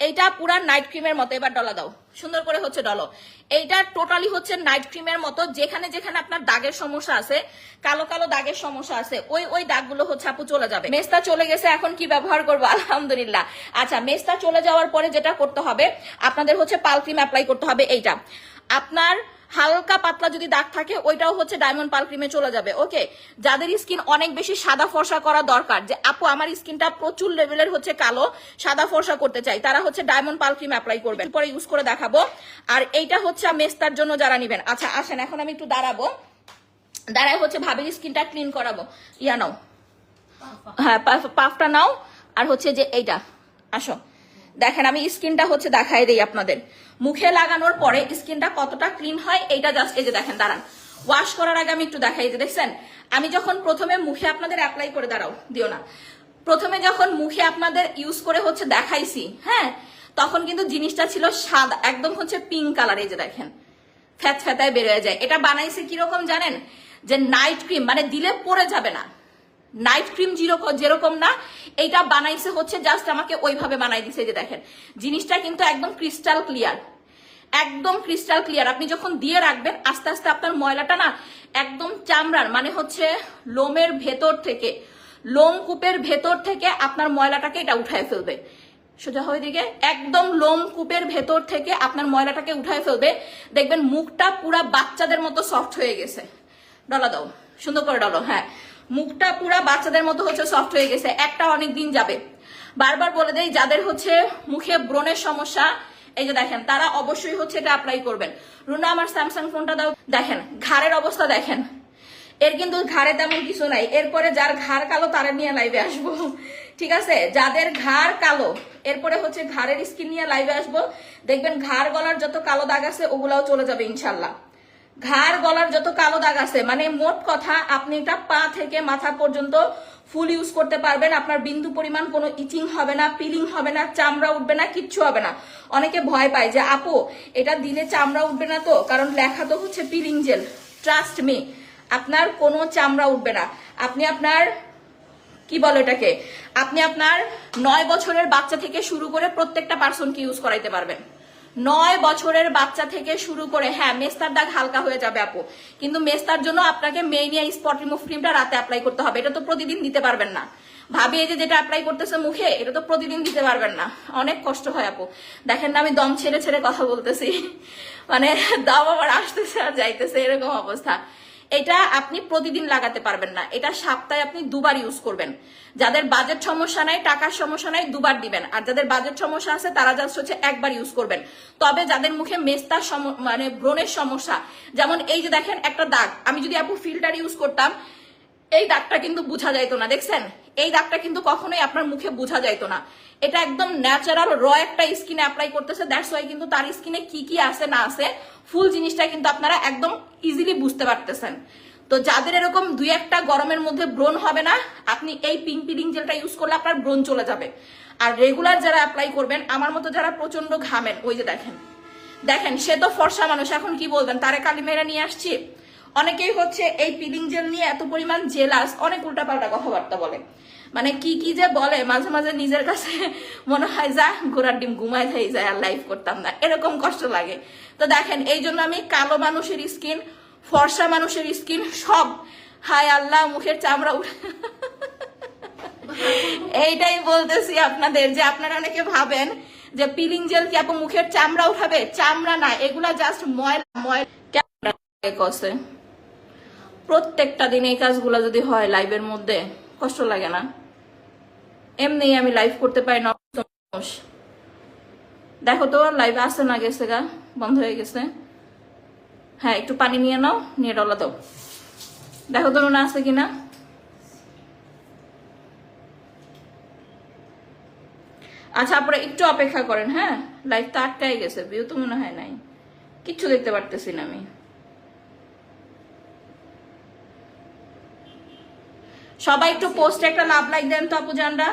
এইটা পুরা নাইট ক্রিমের মতো, এবার ডলা দাও, সুন্দর করে হচ্ছে ডলো। এইটা টোটালি হচ্ছে নাইট ক্রিমের মতো। যেখানে যেখানে আপনার দাগের সমস্যা আছে, কালো কালো দাগের সমস্যা আছে, ওই দাগগুলো হচ্ছে আপু চলে যাবে। মেস্তা চলে গেছে, এখন কি ব্যবহার করবো? আলহামদুলিল্লাহ। আচ্ছা, মেস্তা চলে যাওয়ার পরে যেটা করতে হবে আপনাদের হচ্ছে পাল ক্রিম অ্যাপ্লাই করতে হবে। এইটা আপনার হালকা পাতলা যদি দাগ থাকে ওইটাও হচ্ছে ডায়মন্ড পাল ক্রিমে চলে যাবে। ওকে, যাদের স্কিন অনেক বেশি সাদা ফর্সা করা দরকার, যে আপু আমার স্কিনটা প্রচুর লেভেলের হচ্ছে কালো, সাদা ফর্সা করতে চাই, তারা হচ্ছে ডায়মন্ড পাল ক্রিম অ্যাপ্লাই করবেন, পরে ইউজ করে দেখাবো। আর এইটা হচ্ছে মেস্তার জন্য যারা নিবেন। আচ্ছা আসেন, এখন আমি একটু দাঁড়ায় হচ্ছে ভাবির স্কিনটা ক্লিন করাবো। ইয়া নাও, হ্যাঁ পাফটা নাও, আর হচ্ছে যে এইটা আসো। দেখেন আমি স্কিনটা হচ্ছে দেখাই দেই আপনাদের, মুখে লাগানোর পরে স্কিনটা কতটা ক্লিন হয় এইটা জাস্ট এই যে দেখেন। দাঁড়ান, ওয়াশ করার আগে আমি একটু দেখাই। যে দেখছেন আমি যখন প্রথমে মুখে আপনাদের অ্যাপ্লাই করে, দাঁড়াও দিও না, প্রথমে যখন মুখে আপনাদের ইউজ করে হচ্ছে দেখাইছি, হ্যাঁ, তখন কিন্তু জিনিসটা ছিল সাদা, একদম হচ্ছে পিঙ্ক কালার। এই যে দেখেন ফ্যাত ফ্যাতায় বের হয়ে যায়। এটা বানাইছে কিরকম জানেন, যে নাইট ক্রিম, মানে দিলে পড়ে যাবে না, নাইট ক্রিম যেরকম না, এইটা বানাইছে হচ্ছে জাস্ট আমাকে ওইভাবে বানাই দিছে। যে দেখেন জিনিসটা কিন্তু একদম ক্রিস্টাল ক্লিয়ার, একদম ক্রিস্টাল ক্লিয়ার। আপনি যখন দিয়ে রাখবেন আস্তে আস্তে আপনার ময়লাটা না একদম চামড়ার, মানে হচ্ছে লোমের ভেতর থেকে, লোমকূপের ভেতর থেকে আপনার ময়লাটাকে এটা উঠায় ফেলবে। সোজা হয়ে দিকে একদম লোমকূপের ভেতর থেকে আপনার ময়লাটাকে উঠায় ফেলবে। দেখবেন মুখটা পুরা বাচ্চাদের মতো সফট হয়ে গেছে। ডলা দাও, সুন্দর করে ডলো, হ্যাঁ, মুখটা পুরা বাচ্চাদের মতো হচ্ছে সফট হয়ে গেছে। একটা অনেক দিন যাবে। বারবার বলে দেই যাদের হচ্ছে মুখে ব্রণের সমস্যা, এই যে দেখেন, তারা অবশ্যই হচ্ছে এটা অ্যাপ্লাই করবেন। রুনা আমার স্যামসাং ফোনটা দাও। দেখেন ঘাড়ের অবস্থা দেখেন, এর কিন্তু ঘাড়ে তেমন কিছু নাই। এরপরে যার ঘাড় কালো তারা নিয়ে লাইভে আসবো, ঠিক আছে? যাদের ঘাড় কালো, এরপরে হচ্ছে ঘাড়ের স্কিন নিয়ে লাইভে আসবো। দেখবেন ঘাড় গলার যত কালো দাগ আছে ওগুলাও চলে যাবে ইনশাল্লাহ। ঘাড় গলার যত কালো দাগ আছে, মানে মোট কথা আপনি এটা পা থেকে মাথা পর্যন্ত ফুল ইউজ করতে পারবেন। আপনার বিন্দু পরিমাণ কোনো ইচিং হবে না, পিলিং হবে না, চামড়া উঠবে না, কিচ্ছু হবে না। অনেকে ভয় পায় যে আপু এটা দিলে চামড়া উঠবে না, তো কারণ লেখা তো হচ্ছে পিলিং জেল। ট্রাস্ট মি, আপনার কোনো চামড়া উঠবে না। আপনি আপনার কি বলো এটাকে, আপনি আপনার 9 বছরের বাচ্চা থেকে শুরু করে প্রত্যেকটা পার্সনকে ইউজ করাইতে পারবেন। 9 বছরের বাচ্চা থেকে শুরু করে, হ্যাঁ মেস্তার দাগ হালকা হয়ে যাবে আপু, কিন্তু মেস্তার জন্য আপনাকে মেইনিয়া স্পট রিমুভ ক্রিমটা রাতে অ্যাপ্লাই করতে হবে। এটা তো প্রতিদিন দিতে পারবেন না ভাবি, এই যে যেটা অ্যাপ্লাই করতেছে মুখে, এটা তো প্রতিদিন দিতে পারবেন না, অনেক কষ্ট হয় আপু। দেখেন না আমি দম ছেড়ে ছেড়ে কথা বলতেছি, মানে দম আবার আসতেছে আর যাইতেছে, এরকম অবস্থা। এটা আপনি প্রতিদিন লাগাতে পারবেন না, এটা সপ্তাহে আপনি দুবার ইউজ করবেন। যাদের বাজেট সমস্যা নাই, টাকার সমস্যা নাই, দুবার দিবেন। আর যাদের বাজেট সমস্যা আছে তারা জাস্ট হচ্ছে একবার ইউজ করবেন। তবে যাদের মুখে মেস্তার মানে ব্রণের সমস্যা, যেমন এই যে দেখেন একটা দাগ, আমি যদি আপু ফিল্টার ইউজ করতাম এই দাগটা কিন্তু বোঝা যাইতো না, দেখছেন? এই দাগটা কিন্তু কখনোই আপনার মুখে বোঝা যাইতো না। এটা একদম ন্যাচারাল র একটা স্কিনে অ্যাপ্লাই করতেছে, দ্যাটস ওয়াই কিন্তু তার স্কিনে কি কি আছে না আছে ফুল জিনিসটা কিন্তু আপনারা একদম ইজিলি বুঝতে পারতেছেন। তো যাদের এরকম দুই একটা গরমের মধ্যে ব্রণ হবে না, আপনি এই পিঙ্ক পিলিং জেলটা ইউজ করলে আপনার ব্রণ চলে যাবে। আর রেগুলার যারা অ্যাপ্লাই করবেন, আমার মতো যারা প্রচন্ড ঘামেন, ওই যে দেখেন দেখেন সে তো ফর্সা মানুষ, এখন কি বলবেন, তারে কালি মেরে নিয়ে আসছি। অনেকেই হচ্ছে এই পিলিং জেল নিয়ে এত পরিমাণ জেলাস, অনেক উল্টাপাল্টা কথাবার্তা বলে, মানে কি কি যে বলে, মাঝে মাঝে নিজের কাছে মনে হয় যা ঘোড়ার ডিম ঘুমায় থাই যায়, আর লাইফ করতাম না, এরকম কষ্ট লাগে। তো দেখেন এই জন্য আমি কালো মানুষের স্কিন, ফর্সা মানুষের স্কিন সব, হায় আল্লাহ মুখের চামড়া উঠে এইটাই বলতেছি আপনাদের, যে আপনারা অনেকে ভাবেন যে পিলিং জেল কি আপু মুখের চামড়া উঠাবে, চামড়া না, এগুলা জাস্ট ময়লা ময়লা কষে। প্রত্যেকটা দিন এই কাজগুলো যদি হয় লাইভের মধ্যে, কষ্ট লাগে না? এমনি আমি লাইভ করতে পারি না। দেখো তো লাইভ আসে না, গেছে গা, বন্ধ হয়ে গেছে। হ্যাঁ একটু পানি নিয়ে নাও, নিয়ে ডলা দাও, দেখো তো না আছে কিনা। আচ্ছা আপনারা একটু অপেক্ষা করেন, হ্যাঁ লাইভ তো আটকাই গেছে, ভিউ তো মনে হয় নাই, কিচ্ছু দেখতে পারতেছি না আমি। সবাই একটু পোস্টে একটা লাভ লাইক দেন তো আপু জানরা,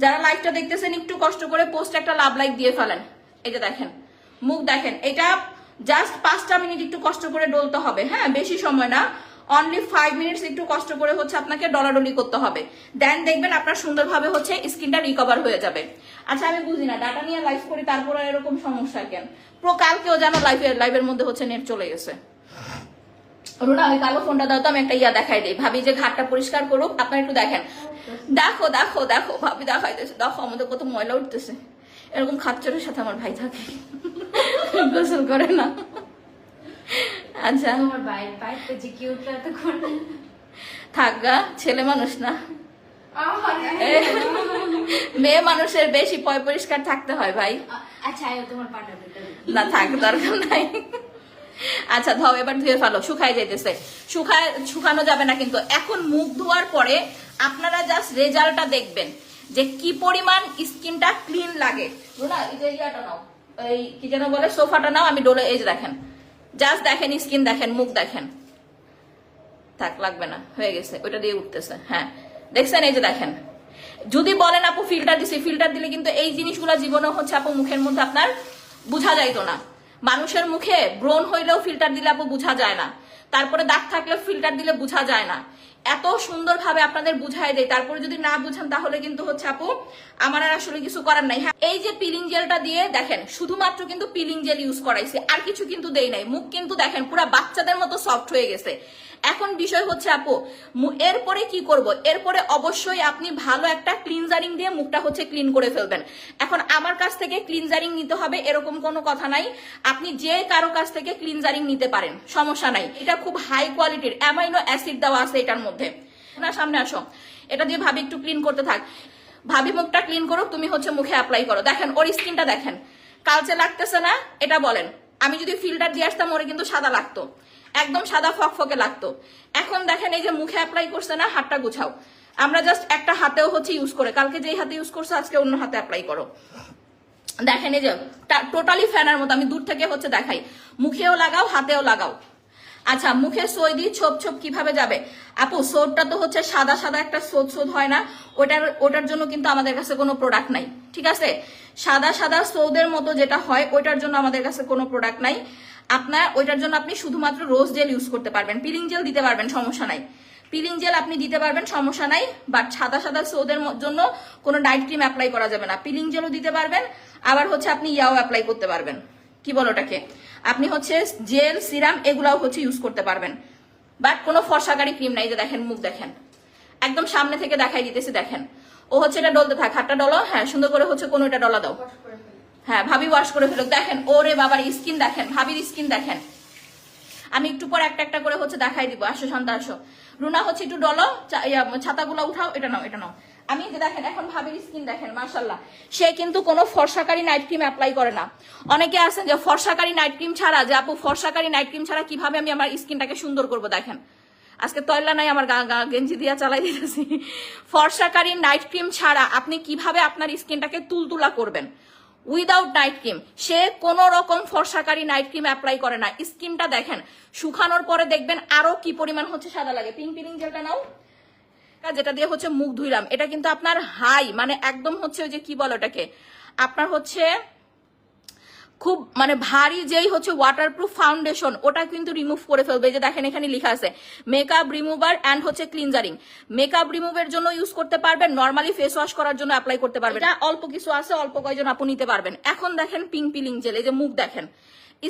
যারা লাইভটা দেখতেছেন একটু কষ্ট করে পোস্টে একটা লাভ লাইক দিয়ে ফেলেন। এই যে দেখেন মুখ দেখেন, এটা জাস্ট 5টা মিনিট একটু কষ্ট করে ডলতে হবে, হ্যাঁ বেশি সময় না, অনলি 5 মিনিটস একটু কষ্ট করে হচ্ছে আপনাকে ডলাডলি করতে হবে, দেন দেখবেন আপনার সুন্দরভাবে হচ্ছে স্কিনটা রিকভার হয়ে যাবে। আচ্ছা আমি বুঝি না, ডাটা নিয়ে লাইভ করি তারপরে এরকম সমস্যা কেন? কালকেও যেন লাইভের মধ্যে হচ্ছে নেট চলে গেছে। রুনা ওই কালো ফোনটা দাও তো, আমি একটা ইয়া দেখাই দিই, ভাবি যে ঘাটটা পরিষ্কার করুক, আপনারা একটু দেখেন। দেখো দেখো দেখো ভাবি দেখাইতেছে, দেখো আমাদের কত ময়লা উঠতেছে। এরকম খাচ্চরের সাথে আমার ভাই থাকে, গোসল করে না। আচ্ছা থাক গা, ছেলে মানুষ না, মেয়ে মানুষের বেশি পয় পরিষ্কার থাকতে হয় ভাই। না থাক, দরকার নাই। আচ্ছা ধোও, এবার ধুয়ে ফেলো, শুকায় যাইতেছে। শুকানো যাবে না কিন্তু। এখন মুখ ধোয়ার পরে আপনারা জাস্ট রেজাল্টটা দেখবেন যে কি পরিমাণ স্কিনটা ক্লিন লাগে। রুনা এই যে ইয়াটা নাও, এই কি যেন বলে, সোফাটা নাও, আমি ডোলে, এই যে দেখেন, জাস্ট দেখেন স্কিন দেখেন, মুখ দেখেন। থাক লাগবে না, হয়ে গেছে, ওইটা দিয়ে উঠতেছে। হ্যাঁ দেখছেন, এই যে দেখেন। যদি বলেন আপু ফিল্টার দিছি, ফিল্টার দিলে কিন্তু এই জিনিসগুলো জীবনে হচ্ছে আপু মুখের মধ্যে আপনার বোঝা যাইতো না। মানুষের মুখে ব্রণ হইলেও ফিল্টার দিলে আপু বোঝা যায় না, তারপরে দাগ থাকলে ফিল্টার দিলে বোঝা যায় না। এত সুন্দরভাবে আপনাদের বুঝাই দেয়, তারপরে যদি না বুঝেন তাহলে কিন্তু হচ্ছে আপু আমার আর আসলে কিছু করার নাই। হ্যাঁ এই যে পিলিং জেলটা দিয়ে দেখেন, শুধুমাত্র কিন্তু পিলিং জেল ইউজ করাইছে, আর কিছু কিন্তু দেই নাই। মুখ কিন্তু দেখেন পুরো বাচ্চাদের মতো সফট হয়ে গেছে। এখন বিষয় হচ্ছে আপু এরপরে কি করব, এরপরে অবশ্যই আপনি ভালো একটা ক্লিনজারিং দিয়ে মুখটা হচ্ছে ক্লিন করে ফেলবেন। এখন আমার কাছ থেকে ক্লিনজারিং নিতে হবে এরকম কোনো কথা নাই, আপনি যে কারো কাছ থেকে ক্লিনজারিং নিতে পারেন, সমস্যা নাই। এটা খুব হাই কোয়ালিটির অ্যামাইনো অ্যাসিড দেওয়া আছে এটার মধ্যে। না সামনে আসো, এটা দিয়ে ভাবি একটু ক্লিন করতে থাক, ভাবি মুখটা ক্লিন করো, তুমি হচ্ছে মুখে অ্যাপ্লাই করো। দেখেন ওর স্কিনটা দেখেন, কালচে লাগতেছে না? এটা বলেন, আমি যদি ফিল্টার দিয়ে আসতাম ওরে কিন্তু সাদা লাগতো, একদম সাদা ফকফকে লাগতো। এখন দেখেন এই যে মুখে অ্যাপ্লাই করছে না, হাতটা গুছাও। আমরা জাস্ট একটা হাতেও হচ্ছে ইউজ করে, কালকে যেই হাতে ইউজ করছো আজকে অন্য হাতে অ্যাপ্লাই করো। দেখেন এই যে টোটালি ফ্যানের মতো, আমি দূর থেকে হচ্ছে দেখাই, মুখেও লাগাও হাতেও লাগাও। আচ্ছা মুখে সই দিয়ে ছোপ ছোপ কিভাবে যাবে আপু? সোদটা তো হচ্ছে সাদা সাদা একটা সোদ হয় না, ওটার জন্য কিন্তু আমাদের কাছে কোনো প্রোডাক্ট নাই, ঠিক আছে? সাদা সাদা সৌদের মতো যেটা হয় ওইটার জন্য আমাদের কাছে কোনো প্রোডাক্ট নাই। আপনার ওইটার জন্য আপনি শুধুমাত্র রোজ জেল ইউজ করতে পারবেন, পিলিং জেল দিতে পারবেন, সমস্যা নাই। পিলিং জেল আপনি দিতে পারবেন, সমস্যা নাই। বাট সাদা সাদা সৌদের জন্য কোনো নাইট ক্রিম অ্যাপ্লাই করা যাবে না। পিলিং জেলও দিতে পারবেন, আবার হচ্ছে আপনি ইয়াও অ্যাপ্লাই করতে পারবেন, কি বলো ওটাকে, আপনি হচ্ছে জেল সিরাম এগুলাও হচ্ছে ইউজ করতে পারবেন। বাট কোনো ফর্সাকারী ক্রিম নাই। যে দেখেন মুখ দেখেন, একদম সামনে থেকে দেখাই দিতেছি, দেখেন ও হচ্ছে এটা ডলতে থাক, হাতটা ডলো, হ্যাঁ সুন্দর করে হচ্ছে কোনো এটা ডলা দাও। হ্যাঁ ভাবি ওয়াশ করে ফেলো, দেখেন ওরে বাবার স্কিন দেখেন, ভাবির স্কিন দেখেন। আমি একটু পর একটা একটা করে হচ্ছে দেখাই দিব। আসো শান্তা আসো। রুনা হচ্ছে একটু ডলো, ছাতাগুলো উঠাও, এটা নাও এটা নাও। আমি যে দেখেন এখন ভাবির স্কিন দেখেন মাশাআল্লাহ, সে কিন্তু কোনো ফর্সাকারী নাইট ক্রিম অ্যাপ্লাই করে না। অনেকে আছেন যে ফর্সাকারী নাইট ক্রিম ছাড়া, যে আপু ফর্সাকারী নাইট ক্রিম ছাড়া কিভাবে আমি আমার স্কিনটাকে সুন্দর করব, দেখেন আজকে তয়লা নাই আমার গেঞ্জি দিয়া চালাই দিতেছি। ফর্সাকারী নাইট ক্রিম ছাড়া আপনি কিভাবে আপনার স্কিনটাকে তুলতুলা করবেন উইদাউট নাইট ক্রিম। সে কোন রকম ফর্সাকারী নাইট ক্রিম অ্যাপ্লাই করে না। স্কিনটা দেখেন শুকানোর পরে দেখবেন আরো কি পরিমাণ হচ্ছে সাদা লাগে। পিঙ্ক পিলিং জেলটা নাও, যেটা দিয়ে হচ্ছে মুখ ধুইলাম, এটা কিন্তু আপনার হাই মানে একদম হচ্ছে ওই যে কি বলো ওটাকে, আপনার হচ্ছে খুব মানে ভারী যেই হচ্ছে ওয়াটারপ্রুফ ফাউন্ডেশন ওটা কিন্তু রিমুভ করে ফেলবে। এই যে দেখেন এখানে লেখা আছে মেকআপ রিমুভার অ্যান্ড হচ্ছে ক্লিনজারিং। মেকআপ রিমুভের জন্য ইউজ করতে পারবেন, নর্মালি ফেস ওয়াশ করার জন্য অ্যাপ্লাই করতে পারবেন। এটা অল্প কিছু আছে, অল্প কয়জন আপু নিতে পারবেন। এখন দেখেন পিঙ্ক পিলিং জেল, এই যে মুখ দেখেন,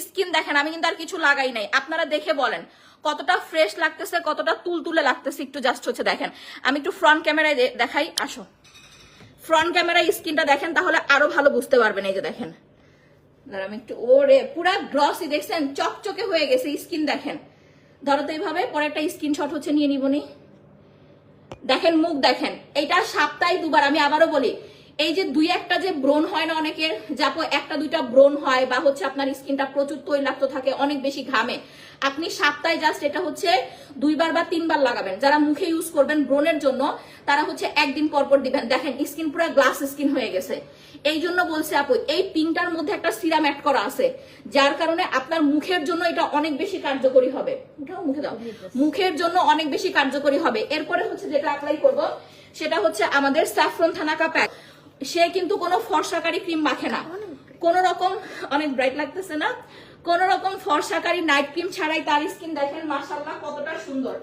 স্কিন দেখেন, আমি কিন্তু আর কিছু লাগাই নাই। আপনারা দেখে বলেন কতটা ফ্রেশ লাগতেছে, কতটা তুলতুলে লাগতেছে। একটু জাস্ট হচ্ছে দেখেন, আমি একটু ফ্রন্ট ক্যামেরায় দেখাই, আসো ফ্রন্ট ক্যামেরায় স্কিনটা দেখেন, তাহলে আরো ভালো বুঝতে পারবেন। এই যে দেখেন, আমি একটু ওরে পুরা গ্লসি দেখছেন, চকচকে হয়ে গেছে স্কিন দেখেন। ধরো তো এইভাবে পরে একটা স্ক্রিনশট হচ্ছে নিয়ে নিবনি। দেখেন মুখ দেখেন, এটা সপ্তাহে দুবার। আমি আবারও বলি, এই যে দুই একটা যে ব্রণ হয় না অনেকের, যাপো একটা দুইটা ব্রণ হয় বা হচ্ছে আপনার স্কিনটা প্রচুর তৈলাক্ত থাকে, অনেক বেশি ঘামে, আপনি সপ্তাহে জাস্ট এটা হচ্ছে 2 বার বা 3 বার লাগাবেন। যারা মুখে ইউজ করবেন ব্রণের জন্য তারা হচ্ছে 1 দিন পর পর দিবেন। দেখেন স্কিন পুরো গ্লাস স্কিন হয়ে গেছে। এই জন্য বলছে আপু, এই পিঙ্কটার মধ্যে একটা সিরাম অ্যাড করা আছে, যার কারণে আপনার মুখের জন্য এটা অনেক বেশি কার্যকরী হবে। উঠাও মুখে দাও, মুখের জন্য অনেক বেশি কার্যকরী হবে। এরপরে হচ্ছে যেটা অ্যাপ্লাই করব সেটা হচ্ছে আমাদের স্যাফরন থানাকা প্যাক। সে কিন্তু কোনো ফর্সাকারী ক্রিম মাখে না, কোন রকম, অনেক ব্রাইট লাগতেছে না, কোন রকম ফর্সাকারী নাইট ক্রিম ছাড়াই তার স্কিন দেখেন মাশাআল্লাহ কতটা সুন্দর।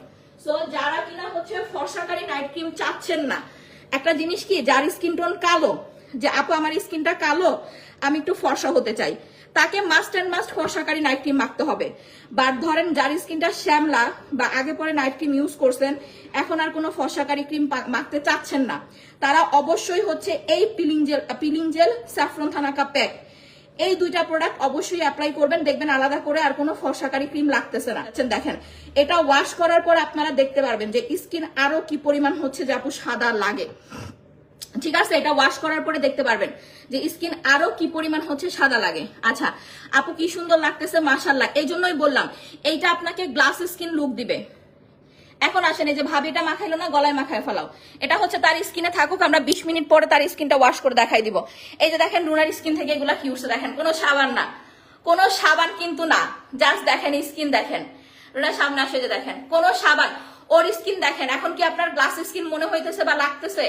সো যারা কিনা হচ্ছে ফর্সাকারী নাইট ক্রিম চাচ্ছেন না, একটা জিনিস কি, যার স্কিন টোন কালো, যে আপু আমার স্কিনটা কালো, আমি একটু ফর্সা হতে চাই, তাকে মাস্ট এন্ড মাস্ট ফর্সাকারী নাইট ক্রিম মাখতে হবে। বাট ধরেন যার স্কিনটা শ্যামলা বা আগে পরে নাইট ক্রিম ইউজ করছেন, এখন আর কোনো ফর্সাকারী ক্রিম মাখতে চাচ্ছেন না, তারা অবশ্যই হচ্ছে এই peeling jail saffron thanaka pack, এই দুইটা প্রোডাক্ট অবশ্যই অ্যাপ্লাই করবেন। দেখবেন আলাদা করে আর কোনো ফর্সাকারী ক্রিম লাগতেছে না। দেখেন এটা ওয়াশ করার পর আপনারা দেখতে পারবেন যে স্কিন আরো কি পরিমাণ হচ্ছে যে আপু সাদা লাগে। ঠিক আছে, এটা ওয়াশ করার পরে দেখতে পারবেন যে স্কিন আরো কি পরিমাণ হচ্ছে সাদা লাগে। আচ্ছা আপু কি সুন্দর লাগতেছে মাশাআল্লাহ। এই জন্যই বললাম এইটা আপনাকে গ্লাস স্কিন লুক দিবে। এখন আসেন, এই যে ভাবি এটা মাখাইলো না, গলায় মাখায় ফেলাও। এটা হচ্ছে তার স্কিনে থাকুক, আমরা 20 মিনিট পরে তার স্কিনটা ওয়াশ করে দেখাই দিব। এই যে দেখেন রুনার স্কিন থেকে এগুলা কি উঠছে দেখেন, কোনো সাবান না, কোনো সাবান কিন্তু না, জাস্ট দেখেন স্কিন দেখেন। রুনার সামনে আসে, যে দেখেন কোনো সাবান, ওর স্কিন দেখেন। এখন কি আপনার গ্লাস স্কিন মনে হইতেছে বা লাগতেছে?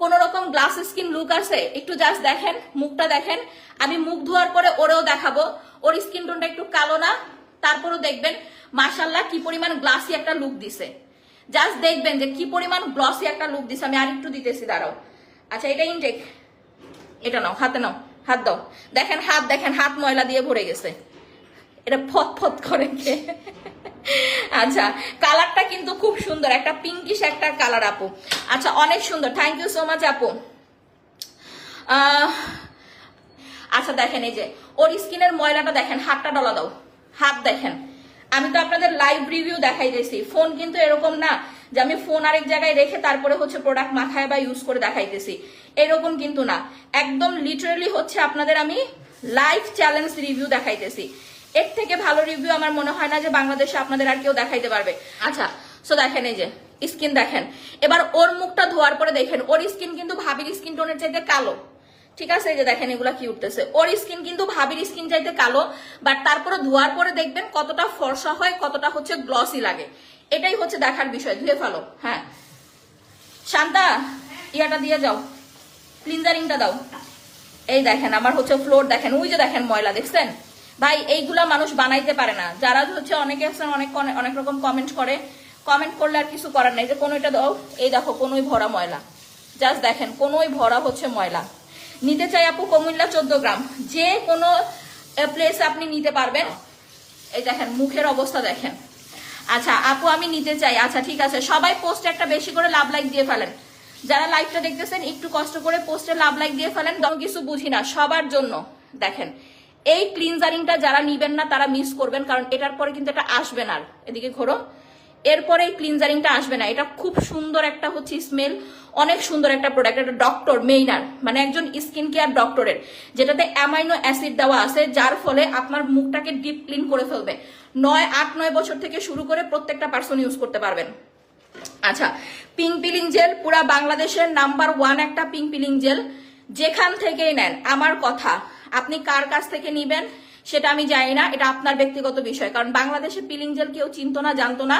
কোন রকম গ্লাস স্কিন লুক আছে? একটু জাস্ট দেখেন মুখটা দেখেন। আমি মুখ ধোয়ার পরে ওরেও দেখাবো, ওর স্কিন টোনটা একটু কালো না, তারপরেও দেখবেন মাশাআল্লাহ কি পরিমাণ গ্লাসি একটা লুক দিছে। জাস্ট দেখবেন যে কি পরিমাণ গ্লসি একটা লুক দিছে। আমি আরেকটু দিতেছি, দাঁড়াও। আচ্ছা এটা ইনটেক, এটা নাও, হাতে নাও, হাত দাও। দেখেন হাত, দেখেন হাত ময়লা দিয়ে ভরে গেছে, এটা ফত ফত করে কে। আচ্ছা কালারটা কিন্তু খুব সুন্দর, একটা পিঙ্কিশ একটা কালার আপু। আচ্ছা অনেক সুন্দর, থ্যাংক ইউ সো মাচ আপু। আচ্ছা দেখেন এই যে ওর স্কিনের ময়লাটা দেখেন, হাতটা ডলা দাও, হাত দেখেন। আমি তো আপনাদের লাইভ রিভিউ দেখাই দিয়েছি, ফোন কিন্তু এরকম না যে আমি ফোন আরেক জায়গায় রেখে তারপরে হচ্ছে প্রোডাক্ট মাখায় বা ইউজ করে দেখাইতেছি, এরকম কিন্তু না। একদম লিটারালি হচ্ছে আপনাদের আমি লাইভ চ্যালেঞ্জ রিভিউ দেখাইতেছি। এর থেকে ভালো রিভিউ আমার মনে হয় না যে বাংলাদেশে আপনাদের আর কেউ দেখাইতে পারবে। আচ্ছা সো দেখেন এই যে স্কিন দেখেন। এবার ওর মুখটা ধোয়ার পরে দেখেন ওর স্কিন কিন্তু ভাবির স্কিন টোনের চাইতে কালো। ঠিক আছে, এই যে দেখেন এগুলা কি উঠতেছে, ওর স্কিন কিন্তু ভাবির স্কিন চাইতে কালো, বাট তারপরে ধোয়ার পরে দেখবেন কতটা ফর্সা হয়, কতটা হচ্ছে গ্লসি লাগে। এটাই হচ্ছে দেখার বিষয়। ধুয়ে ফেলো। হ্যাঁ শান্তা ইয়াটা দিয়ে যাও, ক্লিনজারিংটা দাও। এই দেখেন আমার হচ্ছে ফ্লোর দেখেন, ওই যে দেখেন ময়লা দেখছেন ভাই, এইগুলা মানুষ বানাইতে পারে না। যারা হচ্ছে অনেকে অনেক রকম কমেন্ট করে, কমেন্ট করলে আর কিছু করার নেই যে কোনোটা দাও। এই দেখো কোনোই ভরা ময়লা, জাস্ট দেখেন কোনোই ভরা হচ্ছে ময়লা। নিতে চাই আপু কুমিল্লা 14 গ্রাম, যে কোনো প্লেসে আপনি নিতে পারবেন। এই দেখেন মুখের অবস্থা দেখেন। আচ্ছা আপু আমি নিতে চাই, আচ্ছা ঠিক আছে, সবাই পোস্টে একটা বেশি করে লাভ লাইক দিয়ে ফেলেন। যারা লাইভটা দেখতেছেন একটু কষ্ট করে পোস্টে লাভ লাইক দিয়ে ফেলেন। কিছু বুঝি না, সবার জন্য দেখেন এই ক্লিনজারিংটা যারা নিবেন না তারা মিস করবেন, কারণ এটার পরে কিন্তু এটা আসবে না। এদিকে ঘোরো, এরপরে এই ক্লিনজারিংটা আসবে না। এটা খুব সুন্দর একটা হচ্ছে স্মেল, অনেক সুন্দর একটা প্রোডাক্ট। এটা ডক্টর মেইনার, মানে একজন স্কিন কেয়ার ডক্টরের, যেটাতে অ্যামাইনো অ্যাসিড দেওয়া আছে, যার ফলে আপনার মুখটাকে ডিপ ক্লিন করে ফেলবে। 8-9 বছর থেকে শুরু করে প্রত্যেকটা পার্সন ইউজ করতে পারবেন। আচ্ছা, পিঙ্ক পিলিং জেল পুরা বাংলাদেশের নাম্বার 1 একটা পিঙ্ক পিলিং জেল। যেখান থেকেই নেন, আমার কথা, আপনি কার কাছ থেকে নিবেন সেটা আমি জানি না, এটা আপনার ব্যক্তিগত বিষয়। কারণ বাংলাদেশে পিলিং জেল কেউ চিনতো না, জানতো না।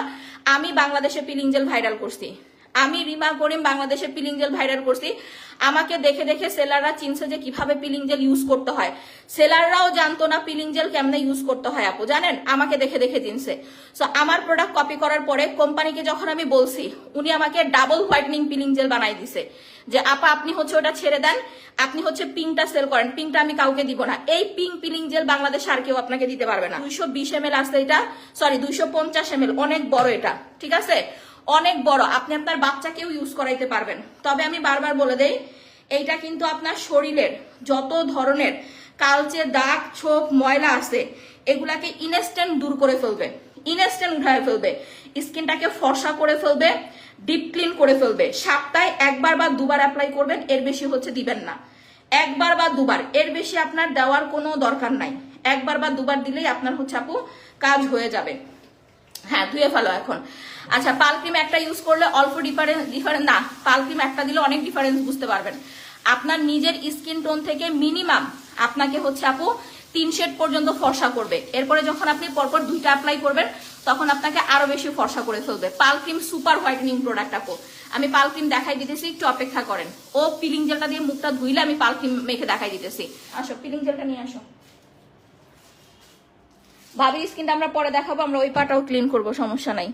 আমি বাংলাদেশে পিলিং জেল ভাইরাল করছি, আমি রিমা করিম বাংলাদেশে পিলিং জেল ভাইরাল করছি। আমাকে দেখে দেখে সেলাররা চিনছে যে কিভাবে পিলিং জেল ইউজ করতে হয়। সেলাররাও জানতো না পিলিং জেল কেমনে ইউজ করতে হয় আপু, জানেন, আমাকে দেখে দেখে চিনছে। সো আমার প্রোডাক্ট কপি করার পরে কোম্পানিকে যখন আমি বলছি, উনি আমাকে ডাবল হোয়াইটনিং পিলিং জেল বানাই দিছে, যে আপা আপনি হচ্ছে ওটা ছেড়ে দেন, আপনি হচ্ছে পিঙ্কটা সেল করেন, পিঙ্কটা আমি কাউকে দিব না। এই পিঙ্ক পিলিং জেল বাংলাদেশে আর কেউ আপনাকে দিতে পারবে না। 220 ml আছে এটা, সরি 250 ml, অনেক বড় এটা, ঠিক আছে, অনেক বড়। আপনি আপনার বাচ্চাকেও ইউজ করাইতে পারবেন। তবে আমি বারবার বলে দেই, এইটা কিন্তু আপনার শরীরের যত ধরনের কালচে দাগ ছোপ ময়লা আছে এগুলাকে ইনস্ট্যান্ট দূর করে ফেলবে, ইনস্ট্যান্ট উঠায় ফেলবে, স্কিনটাকে ফর্সা করে ফেলবে, ডিপ ক্লিন করে ফেলবে। সপ্তাহে 1 বার বা 2 বার অ্যাপ্লাই করবেন, এর বেশি হচ্ছে দিবেন না। 1 বার বা 2 বার, এর বেশি আপনার দেওয়ার কোনো দরকার নাই। 1 বার বা 2 বার দিলেই আপনার হচ্ছে আপু কাজ হয়ে যাবে। হ্যাঁ, ধুয়ে ফেলো এখন। আচ্ছা, পাল ক্রিম একটা ইউজ করলে অল্প ডিফারেন্স না, পাল ক্রিম একটা দিলে অনেক ডিফারেন্স বুঝতে পারবেন। আপনার নিজের স্কিন টোন থেকে মিনিমাম আপনাকে হচ্ছে আপু 3 শেড পর্যন্ত ফর্সা করবে। এরপরে যখন আপনি পরপর 2টা অ্যাপ্লাই করবেন তখন আপনাকে আরো বেশি ফর্সা করে ফেলবে। পাল ক্রিম সুপার হোয়াইটেনিং প্রোডাক্ট আপু। আমি পাল ক্রিম দেখাই দিতেছি, একটু অপেক্ষা করেন। ও পিলিং জেলটা দিয়ে মুখটা ধুইলে আমি পাল ক্রিম মেখে দেখাই দিতেছি। আসো, পিলিং জেলটা নিয়ে আসো। ভাবি স্কিনটা আমরা পরে দেখাবো, আমরা ওই পাটাও ক্লিন করবো, সমস্যা নাই।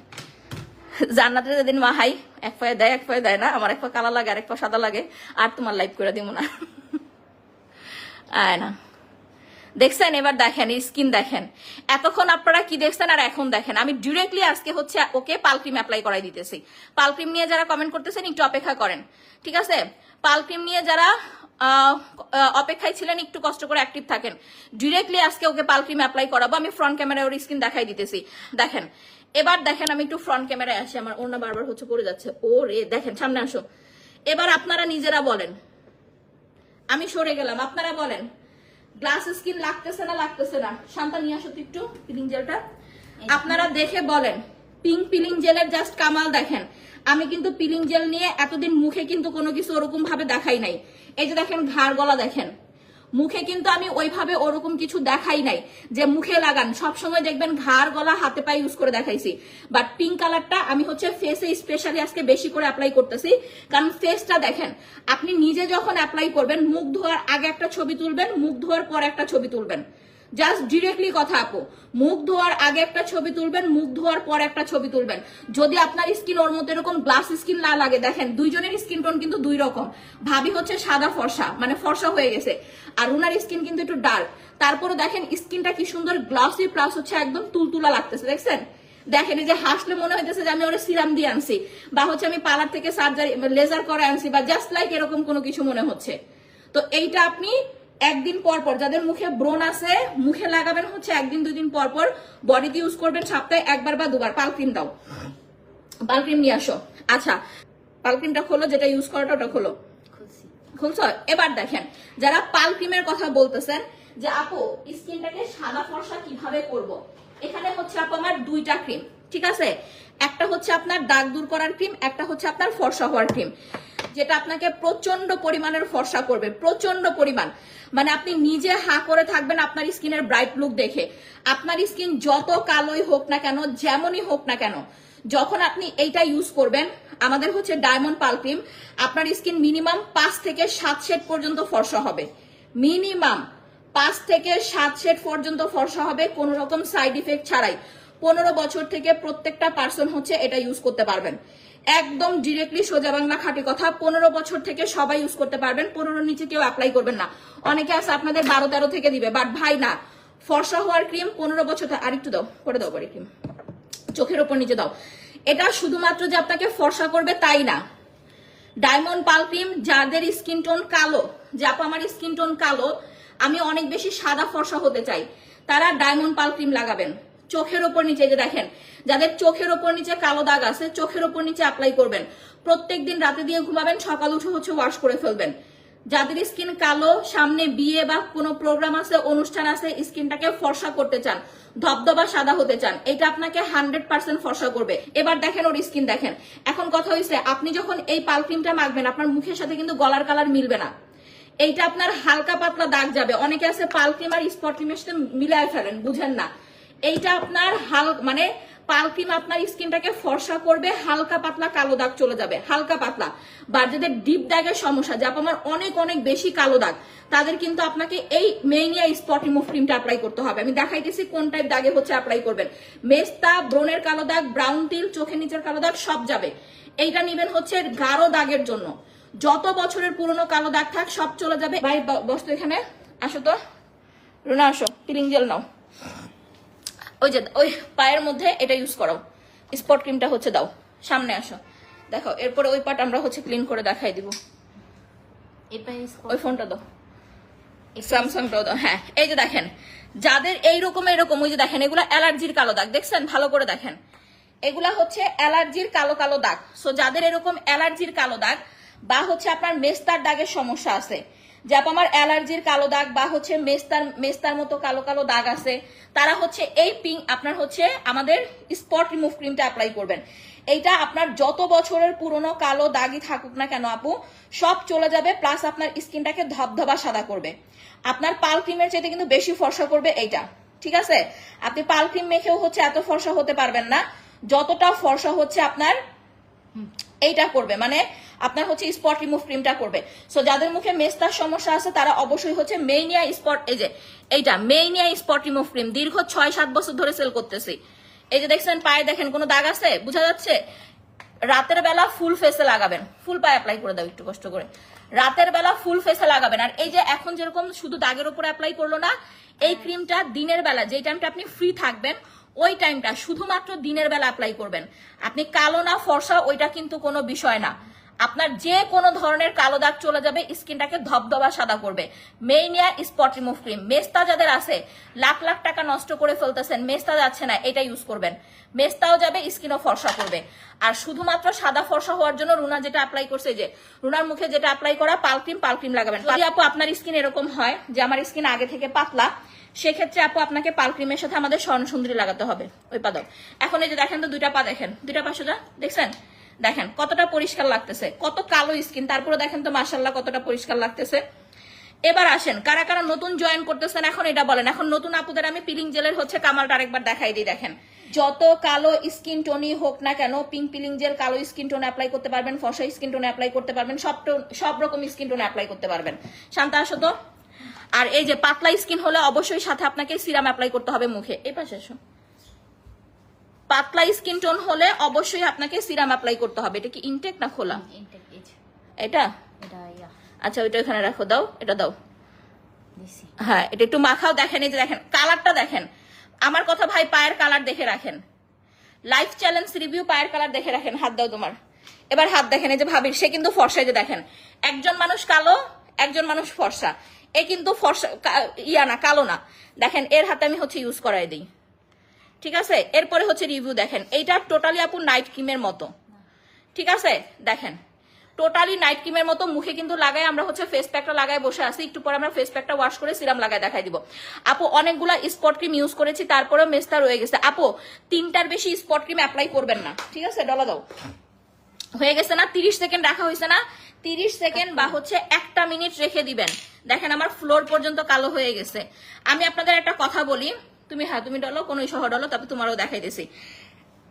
জান্নাতের যেদিন মাহাই এক পায়ে দেয় এক পায়ে দেয় না, আমার এক পা কালা লাগে আর এক পা সাদা লাগে, আর তোমার লাইভ করে দিব না। আয় না, দেখছেন? এবার দেখেন স্কিন, দেখেন এতক্ষণ আপনারা কি দেখছেন আর এখন দেখেন। আমি ডিরেক্টলি আজকে হচ্ছে ওকে পাল ক্রিম অ্যাপ্লাই করাই দিতেছি। পাল ক্রিম নিয়ে যারা কমেন্ট করতেছেন একটু অপেক্ষা করেন, ঠিক আছে? পাল ক্রিম নিয়ে যারা অপেক্ষায় ছিলেন একটু কষ্ট করে অ্যাক্টিভ থাকেন। ডিরেক্টলি আজকে ওকে পাল ক্রিম অ্যাপ্লাই করাবো। আমি ফ্রন্ট ক্যামেরায় ওর স্কিন দেখাই দিতেছি, দেখেন। এবার দেখেন, আমি একটু ফ্রন্ট ক্যামেরায় আসি, আমার ওড়না বারবার হচ্ছে পড়ে যাচ্ছে। ও রে, দেখেন, সামনে আসো। এবার আপনারা নিজেরা বলেন, আমি সরে গেলাম, আপনারা বলেন গ্লাস স্কিন লাগতেছে না লাগতেছে না? শান্তা নিয়ে আসো একটু পিলিং জেলটা, আপনারা দেখে বলেন। পিঙ্ক পিলিং জেলের জাস্ট কামাল দেখেন। আমি কিন্তু পিলিং জেল নিয়ে এতদিন মুখে কিন্তু কোনো কিছু ওরকম ভাবে দেখাই নাই। এই যে দেখেন ঘাড় গলা, দেখেন মুখে কিন্তু আমি ওইভাবে ওরকম কিছু দেখাই নাই যে মুখে লাগান। সবসময় দেখবেন ঘাড় গলা হাতে পায়ে ইউজ করে দেখাইছি। বাট পিঙ্ক কালারটা আমি হচ্ছে ফেসে স্পেশালি আজকে বেশি করে অ্যাপ্লাই করতেছি, কারণ ফেসটা দেখেন, আপনি নিজে যখন অ্যাপ্লাই করবেন মুখ ধোয়ার আগে একটা ছবি তুলবেন, মুখ ধোয়ার পর একটা ছবি তুলবেন। জাস্ট ডিরেক্টলি কথা আপু, মুখ ধোয়ার আগে একটা ছবি তুলবেন, মুখ ধোয়ার পর একটা ছবি তুলবেন। যদি আপনার স্কিন ওর মধ্যে এরকম গ্লাস স্কিন না লাগে, দেখেন দুইজনের স্কিন টোন কিন্তু 2 রকম। ভাবি হচ্ছে সাদা ফর্সা, মানে ফর্সা হয়ে গেছে, আর উনার স্কিন কিন্তু একটু ডার্ক। তারপরে দেখেন স্কিনটা কি সুন্দর গ্লাসি, প্লাস হচ্ছে একদম তুলতুলা লাগতেছে, দেখছেন? দেখেন এই যে হাসলে মনে হইতেছে যে আমি ওরা সিরাম দিয়ে আনছি, বা হচ্ছে আমি পার্লার থেকে সার্জারি লেজার করে আনছি, বা জাস্ট লাইক এরকম কোনো কিছু মনে হচ্ছে। তো এইটা আপনি একদিন পর পর, যাদের মুখে ব্রণ আছে, মুখে লাগাবেন হচ্ছে 1-2 দিন পর পর, বডিতে ইউজ করবেন সপ্তাহে 1 বার বা 2 বার। পাল ক্রিম দাও, পাল ক্রিম নিয়ে আসো। আচ্ছা, পাল ক্রিমটা খোলো, যেটা ইউজ করাটা ওটা খোলো। খুলছো? এবার দেখেন, যারা পাল ক্রিমের কথা বলতেছেন যে আপু স্কিনটাকে সাদা ফর্সা কিভাবে করব, এখানে হচ্ছে আপু আমার 2টা ক্রিম, ঠিক আছে? একটা হচ্ছে আপনার দাগ দূর করার ক্রিম, একটা হচ্ছে আপনার ফর্সা হওয়ার ক্রিম, যেটা আপনাকে প্রচন্ড পরিমাণের ফর্সা করবে, প্রচন্ড পরিমাণ। মানে আপনি নিজে হা করে থাকবেন আপনার স্কিনের ব্রাইট লুক দেখে। আপনার স্কিন যত কালোই হোক না কেন, যেমনই হোক না কেন, যখন আপনি এইটা ইউজ করবেন, আমাদের হচ্ছে ডায়মন্ড পাল ক্রিম, আপনার স্কিন মিনিমাম 5 থেকে 7 শেড পর্যন্ত ফর্সা হবে। মিনিমাম 5 থেকে 7 শেড পর্যন্ত ফর্সা হবে, কোন রকম সাইড ইফেক্ট ছাড়াই। 15 বছর থেকে প্রত্যেকটা পার্সন হচ্ছে এটা ইউজ করতে পারবেন। একদম ডিরেক্টলি সোজা বাংলা খাঁটি কথা, 15 বছর থেকে সবাই ইউজ করতে পারবেন। 15 নিচে কেউ অ্যাপ্লাই করবেন না। অনেকে আছে আপনাদের 12-13 থেকে দিবে, বাট ভাই না, ফর্সা হওয়ার ক্রিম 15 বছর। আরেকটু দাও, করে দাও, পরে ক্রিম চোখের ওপর নিচে দাও। এটা শুধুমাত্র যে আপনাকে ফর্সা করবে তাই না। ডায়মন্ড পাল ক্রিম যাদের স্কিন টোন কালো, যে আপু আমার স্কিন টোন কালো, আমি অনেক বেশি সাদা ফর্সা হতে চাই, তারা ডায়মন্ড পাল ক্রিম লাগাবেন। চোখের ওপর নিচে, যে দেখেন যাদের চোখের ওপর নিচে কালো দাগ আছে, চোখের ওপর নিচে অ্যাপ্লাই করবেন। প্রত্যেকদিন রাতে দিয়ে ঘুমাবেন, সকাল উঠে হচ্ছে ওয়াশ করে ফেলবেন। যাদের স্কিন কালো, সামনে বিয়ে বা কোনো প্রোগ্রাম আছে, অনুষ্ঠান আছে, স্কিনটাকে ফর্সা করতে চান, ধবধবা সাদা হতে চান, এটা আপনাকে 100% ফর্সা করবে। এবার দেখেন ওর স্কিন দেখেন। এখন কথা হয়েছে, আপনি যখন এই পাল ক্রিমটা মাখবেন, আপনার মুখের সাথে কিন্তু গলার কালার মিলবে না। এইটা আপনার হালকা পাতলা দাগ যাবে। অনেকে আছে পাল ক্রিম আর স্পট ক্রিমের সাথে মিলাই ফেলেন, বুঝেন না। এইটা আপনার মানে পাল ক্রিম আপনার স্কিনটাকে ফর্সা করবে, হালকা পাতলা কালো দাগ চলে যাবে, হালকা পাতলা। বা যাদের ডিপ দাগের সমস্যা, যা আমার অনেক অনেক বেশি কালো দাগ, তাদের কিন্তু আপনাকে এই মেইনিয়া স্পট রিমুভ ক্রিমটা অ্যাপ্লাই করতে হবে। আমি দেখাইতেছি কোন টাইপ দাগে হচ্ছে অ্যাপ্লাই করবেন। মেস্তা, ব্রণের কালো দাগ, ব্রাউন তিল, চোখের নিচের কালো দাগ সব যাবে। এইটা নিবেন হচ্ছে গাঢ় দাগের জন্য। যত বছরের পুরনো কালো দাগ থাক সব চলে যাবে। ভাই বসতো এখানে, আসো তো রুনা, আসো, পিলিং জেল নাও। ওই যে ওই পায়ের মধ্যে এটা ইউজ করো, স্পট ক্রিমটা হচ্ছে দাও, সামনে আসো, দেখো। এরপরে ওই পার্ট আমরা হচ্ছে ক্লিন করে দেখাই দিব। ওই ফোনটা দাও, স্যামসাংটাও দাও। হ্যাঁ, এই যে দেখেন যাদের এইরকম এরকম, ওই যে দেখেন এগুলা অ্যালার্জির কালো দাগ, দেখছেন? ভালো করে দেখেন, এগুলা হচ্ছে অ্যালার্জির কালো কালো দাগ। সো যাদের এরকম অ্যালার্জির কালো দাগ বা হচ্ছে আপনার মেস্তার দাগের সমস্যা আছে, যে আমার অ্যালার্জির কালো দাগ বা হচ্ছে মেস্তার মতো কালো কালো দাগ আছে, তারা হচ্ছে এই পিঙ্ক আপনার হচ্ছে আমাদের স্পট রিমুভ ক্রিমটা অ্যাপ্লাই করবেন। এইটা আপনার যত বছরের পুরনো কালো দাগই থাকুক না কেন আপু, সব চলে যাবে। প্লাস আপনার স্কিনটাকে ধবধবা সাদা করবে। আপনার পাল ক্রিমের চাইতে কিন্তু বেশি ফর্সা করবে এইটা, ঠিক আছে? আপনি পাল ক্রিম মেখেও হচ্ছে এত ফর্সা হতে পারবেন না যতটা ফর্সা হচ্ছে আপনার এইটা করবে, মানে আপনার হচ্ছে স্পট রিমুভ ক্রিমটা করবে। সো যাদের মুখে মেস্তার সমস্যা আছে, তারা অবশ্যই হচ্ছে মেইনিয়া স্পট, এই যে এইটা মেইনিয়া স্পট রিমুভ ক্রিম দীর্ঘ 6-7 বছর ধরে সেল করতেছি। এই যে দেখছেন পায়ে দেখেন কোনো দাগ আছে, বোঝা যাচ্ছে? রাতের বেলা ফুল ফেসে লাগাবেন, ফুল পায়ে অ্যাপ্লাই করে দাও একটু কষ্ট করে, রাতের বেলা ফুল ফেসে লাগাবেন। আর এই যে এখন যেরকম শুধু দাগের উপর অ্যাপ্লাই করলো না, এই ক্রিমটা দিনের বেলা যে টাইমটা আপনি ফ্রি থাকবেন, ওই টাইমটা শুধুমাত্র দিনের বেলা অ্যাপ্লাই করবেন। আপনি কালো না ফর্সা ওইটা কিন্তু কোনো বিষয় না, আপনার যে কোনো ধরনের কালো দাগ চলে যাবে, স্কিনটাকে ধবধবা সাদা করবে। মেইনিয়া স্পট রিমুভ ক্রিম। মেস্তা যাদের আছে, লাখ লাখ টাকা নষ্ট করে ফেলতেছেন, মেস্তা যাচ্ছে না, এটা ইউজ করবেন, মেস্তাও যাবে, স্কিনও ফর্সা করবে। আর শুধুমাত্র সাদা ফর্সা হওয়ার জন্য রুনা যেটা অ্যাপ্লাই করছে, যে রুনার মুখে যেটা অ্যাপ্লাই করা পাল ক্রিম লাগাবেন। যদি আপু আপনার স্কিন এরকম হয় যে আমার স্কিন আগে থেকে পাতলা, সেক্ষেত্রে আপু আপনাকে পাল ক্রিমের সাথে আমাদের স্বর্ণসুন্দরী লাগাতে হবে। ওই পা দাও। এখন এই যে দেখেন তো দুইটা পা দেখেন, দুইটা পা সোজা, দেখছেন? দেখেন কতটা পরিষ্কার লাগতেছে, কত কালো স্কিন, তারপরে দেখেন তো মাশাআল্লাহ কতটা পরিষ্কার লাগতেছে। এবার আসেন কারা কারা নতুন জয়েন করতেছেন, এখন এটা বলেন। এখন নতুন আপুদের আমি পিলিং জেলের হচ্ছে কামালটা আরেকবার দেখাই দিই। দেখেন যত কালো স্কিন টোনই হোক না কেন, পিঙ্ক পিলিং জেল কালো স্কিন টোনে অ্যাপ্লাই করতে পারবেন, ফর্সা স্কিন টোনে অ্যাপ্লাই করতে পারবেন, সব রকম স্কিন টোনে অ্যাপ্লাই করতে পারবেন। শান্তা আসো তো। আর এই যে পাতলা স্কিন হলে অবশ্যই সাথে আপনাকে সিরাম অ্যাপ্লাই করতে হবে মুখে। এই পাশে এসো। পাতলা স্কিন টোন হলে অবশ্যই আপনাকে সিরাম অ্যাপ্লাই করতে হবে। এটা কি ইনটেক না খোলা? এটা আচ্ছা, ওইটা এখানে রাখো, দাও, এটা দাও। হ্যাঁ, এটা একটু মাখাও। দেখেন এই যে দেখেন কালারটা দেখেন, আমার কথা ভাই, পায়ের কালার দেখে রাখেন। লাইফ চ্যালেঞ্জ রিভিউ পায়ের কালার দেখে রাখেন। হাত দাও তোমার। এবার হাত দেখেন, এই যে ভাবির, সে কিন্তু ফর্সা। যে দেখেন একজন মানুষ কালো, একজন মানুষ ফর্সা, এ কিন্তু ফর্সা না, কালো না। দেখেন এর হাতে আমি হচ্ছে ইউজ করাই দিই, ঠিক আছে? এরপরে হচ্ছে রিভিউ দেখেন, এইটা টোটালি আপু নাইট ক্রিমের মতো, ঠিক আছে? দেখেন টোটালি নাইট ক্রিমের মতো। মুখে কিন্তু লাগাই আমরা হচ্ছে ফেস প্যাকটা লাগাই বসে আছি, একটু পরে আমরা ফেস প্যাকটা ওয়াশ করে সিরাম লাগাই দেখাই দিব। আপু অনেকগুলা স্পট ক্রিম ইউজ করেছি, তারপরে মেস্তা রয়ে গেছে। আপু 3টার বেশি স্পট ক্রিম অ্যাপ্লাই করবেন না, ঠিক আছে? ডলা দাও। হয়ে গেছে না? 30 সেকেন্ড রাখা হয়েছে না? 30 সেকেন্ড বা হচ্ছে 1 মিনিট রেখে দিবেন। দেখেন আমার ফ্লোর পর্যন্ত কালো হয়ে গেছে। আমি আপনাদের একটা কথা বলি, তুমি ডলো, কোন সহ ডলো, তারপর তোমারও দেখাইতেছি।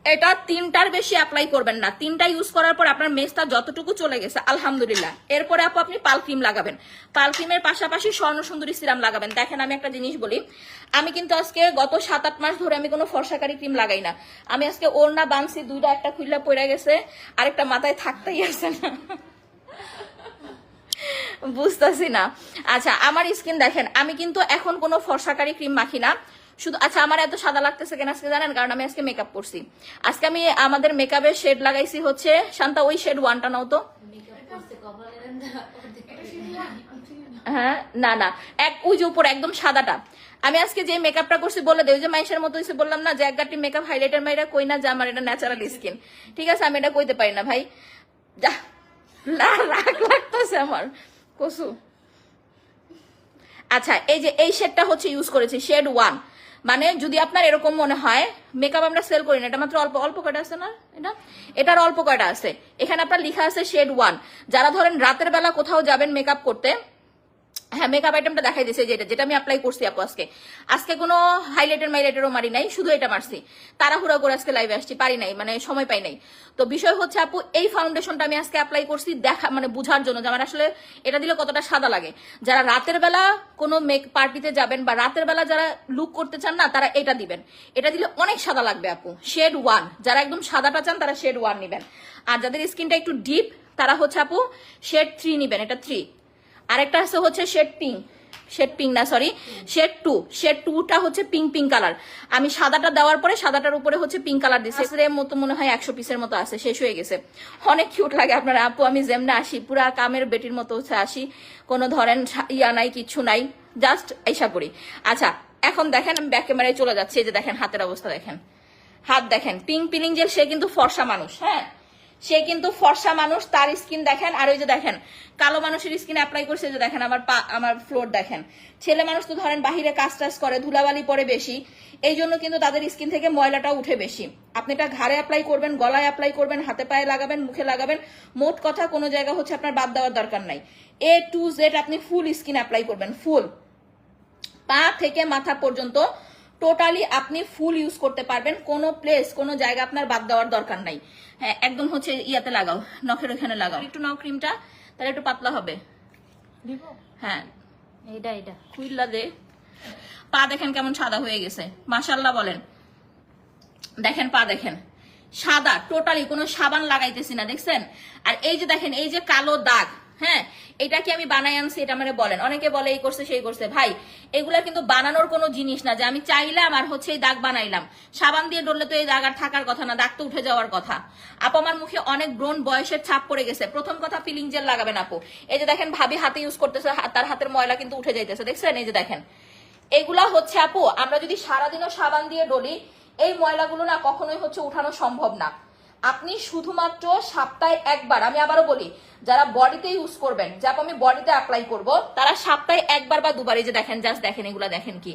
এটা 3টার বেশি অ্যাপ্লাই করবেন না। 3টা ইউজ করার পর আপনার মেস্তা যতটুকু চলে গেছে আলহামদুলিল্লাহ। এরপরে আপনি পাল ক্রিম লাগাবেন, পাল ক্রিমের পাশাপাশি স্বর্ণ সুন্দরী সিরাম লাগাবেন। দেখেন আমি একটা জিনিস বলি, আমি কিন্তু আজকে গত 7-8 মাস ধরে আমি কোনো ফর্সাকারী ক্রিম লাগাই না। আমি আজকে ওড়না বানছি, দুইটা, একটা খুইলা পড়ে গেছে, আরেকটা মাথায় থাকতেই আছে না, বুঝতেছি না। আচ্ছা আমার স্কিন দেখেন, আমি কিন্তু এখন কোনো ফর্সাকারী ক্রিম মাখি না শুধু। আচ্ছা আমার এত সাদা লাগতেছে কেন আজকে জানেন? কারণ আমি আজকে মেকআপ করছি। আজকে আমি আমাদের মেকআপের শেড লাগাইছি হচ্ছে, শান্তা ওই শেড 1টা নাও তো। হ্যাঁ না না, এক ওই যে উপর একদম সাদাটা। আমি আজকে যে মেকআপটা করছি বলে দেই, ওই যে মাইশের মতো হইছে বললাম না যে এক গাঁটি মেকআপ হাইলাইটার মাইরা কই না যে আমার এটা ন্যাচারাল স্কিন, ঠিক আছে আমি এটা কইতে পারি না ভাই, যা রাগ লাগতেছে আমার কসু। আচ্ছা এই যে এই শেডটা হচ্ছে ইউজ করেছি, শেড 1। মানে যদি আপনার এরকম মনে হয় মেকআপ আমরা সেল করি না, এটা মাত্র অল্প অল্প কয়টা আছে না, এটার অল্প কয়টা আছে, এখানে আপনার লেখা আছে শেড 1। যারা ধরেন রাতের বেলা কোথাও যাবেন মেকআপ করতে, হ্যাঁ মেকআপ আইটেমটা দেখাই দিয়েছে যেটা আমি অ্যাপ্লাই করছি আপু। আজকে কোনো হাইলাইটার মাইলাইটারও মারি নাই, শুধু এটা মারছি, তাড়াহুড়া করে আজকে লাইভে আসছি, পারি নাই মানে সময় পাই নাই। তো বিষয় হচ্ছে আপু এই ফাউন্ডেশনটা আমি আজকে অ্যাপ্লাই করছি দেখা মানে বোঝার জন্য যে আমার আসলে এটা দিলে কতটা সাদা লাগে। যারা রাতের বেলা কোনো পার্টিতে যাবেন বা রাতের বেলা যারা লুক করতে চান না, তারা এটা দিবেন, এটা দিলে অনেক সাদা লাগবে আপু। শেড 1 যারা একদম সাদাটা চান তারা শেড 1 নিবেন, আর যাদের স্কিনটা একটু ডিপ তারা হচ্ছে আপু শেড 3 নিবেন, এটা 3। আরেকটা আছে হচ্ছে শেড পিঙ্ক না সরি শেড 2। শেড 2টা হচ্ছে পিঙ্ক কালার। আমি সাদাটা দেওয়ার পরে সাদাটার উপরে হচ্ছে পিঙ্ক কালার দিচ্ছি, এর মতো মনে হয় 100 পিসের মতো আছে, শেষ হয়ে গেছে। অনেক কিউট লাগে আপনারা আপু, আমি যেমনে আসি পুরা কামের বেটির মতো হচ্ছে আসি, কোনো ধরেন ইয়া নাই কিচ্ছু নাই, জাস্ট আইসা করি। আচ্ছা এখন দেখেন আমি ব্যাক ক্যামেরায় চলে যাচ্ছি, এই যে দেখেন হাতের অবস্থা দেখেন, হাত দেখেন পিঙ্ক পিলিং জেল, সে কিন্তু ফর্সা মানুষ, হ্যাঁ সে কিন্তু ফর্সা মানুষ, তার স্কিন দেখেন। আর ওই যে দেখেন কালো মানুষের স্কিন অ্যাপ্লাই করছে, যে দেখেন আমার ফ্লোর দেখেন। ছেলে মানুষ তো ধরেন বাহিরে কাজ টাজ করে, ধুলাবালি পরে বেশি, এই জন্য কিন্তু তাদের স্কিন থেকে ময়লাটা উঠে বেশি। আপনি এটা ঘাড়ে অ্যাপ্লাই করবেন, গলায় অ্যাপ্লাই করবেন, হাতে পায়ে লাগাবেন, মুখে লাগাবেন, মোট কথা কোনো জায়গা হচ্ছে আপনার বাদ দেওয়ার দরকার নাই। A to Z আপনি ফুল স্কিন অ্যাপ্লাই করবেন, ফুল পা থেকে মাথা পর্যন্ত টোটালি আপনি ফুল ইউজ করতে পারবেন, কোনো প্লেস কোনো জায়গা আপনার বাদ দেওয়ার দরকার নাই। হ্যাঁ একদম হচ্ছে ইয়াতে লাগাও, নখের ওখানে লাগাও, একটু নাও ক্রিমটা, তাহলে একটু পাতলা হবে। হ্যাঁ এটা খুইল্লা দে। পা দেখেন কেমন সাদা হয়ে গেছে, মাশাল্লাহ বলেন। দেখেন পা দেখেন সাদা, টোটালি কোনো সাবান লাগাইতেছি না, দেখছেন। আর এই যে দেখেন এই যে কালো দাগ, হ্যাঁ এটা কি আমি বানাই আনছি এটা মানে বলেন, অনেকে বলে এই করছে সেই করছে, ভাই এগুলা কিন্তু বানানোর কোনো জিনিস না যে আমি চাইলাম আর হচ্ছে এই দাগ বানাইলাম। সাবান দিয়ে ডললে তো এই দাগ আর থাকার কথা না, দাগ তো উঠে যাওয়ার কথা। আপু আমার মুখে অনেক ব্রণ বয়সের ছাপ পড়ে গেছে। প্রথম কথা পিলিং জেল লাগাবেন আপু, এই যে দেখেন ভাবি হাতে ইউজ করতেছে, তার হাতের ময়লা কিন্তু উঠে যাইতেছে, দেখছেন এই যে দেখেন। এগুলা হচ্ছে আপু আমরা যদি সারাদিনও সাবান দিয়ে ডলি, এই ময়লাগুলো না কখনোই হচ্ছে উঠানো সম্ভব না। আপনি শুধুমাত্র সপ্তাহে একবার, আমি আবারও বলি যারা বডিতে ইউজ করবেন, যা আমি বডিতে অ্যাপ্লাই করব, তারা সপ্তাহে একবার বা দুবার, এই যে দেখেন জাস্ট দেখেন এগুলা দেখেন কি,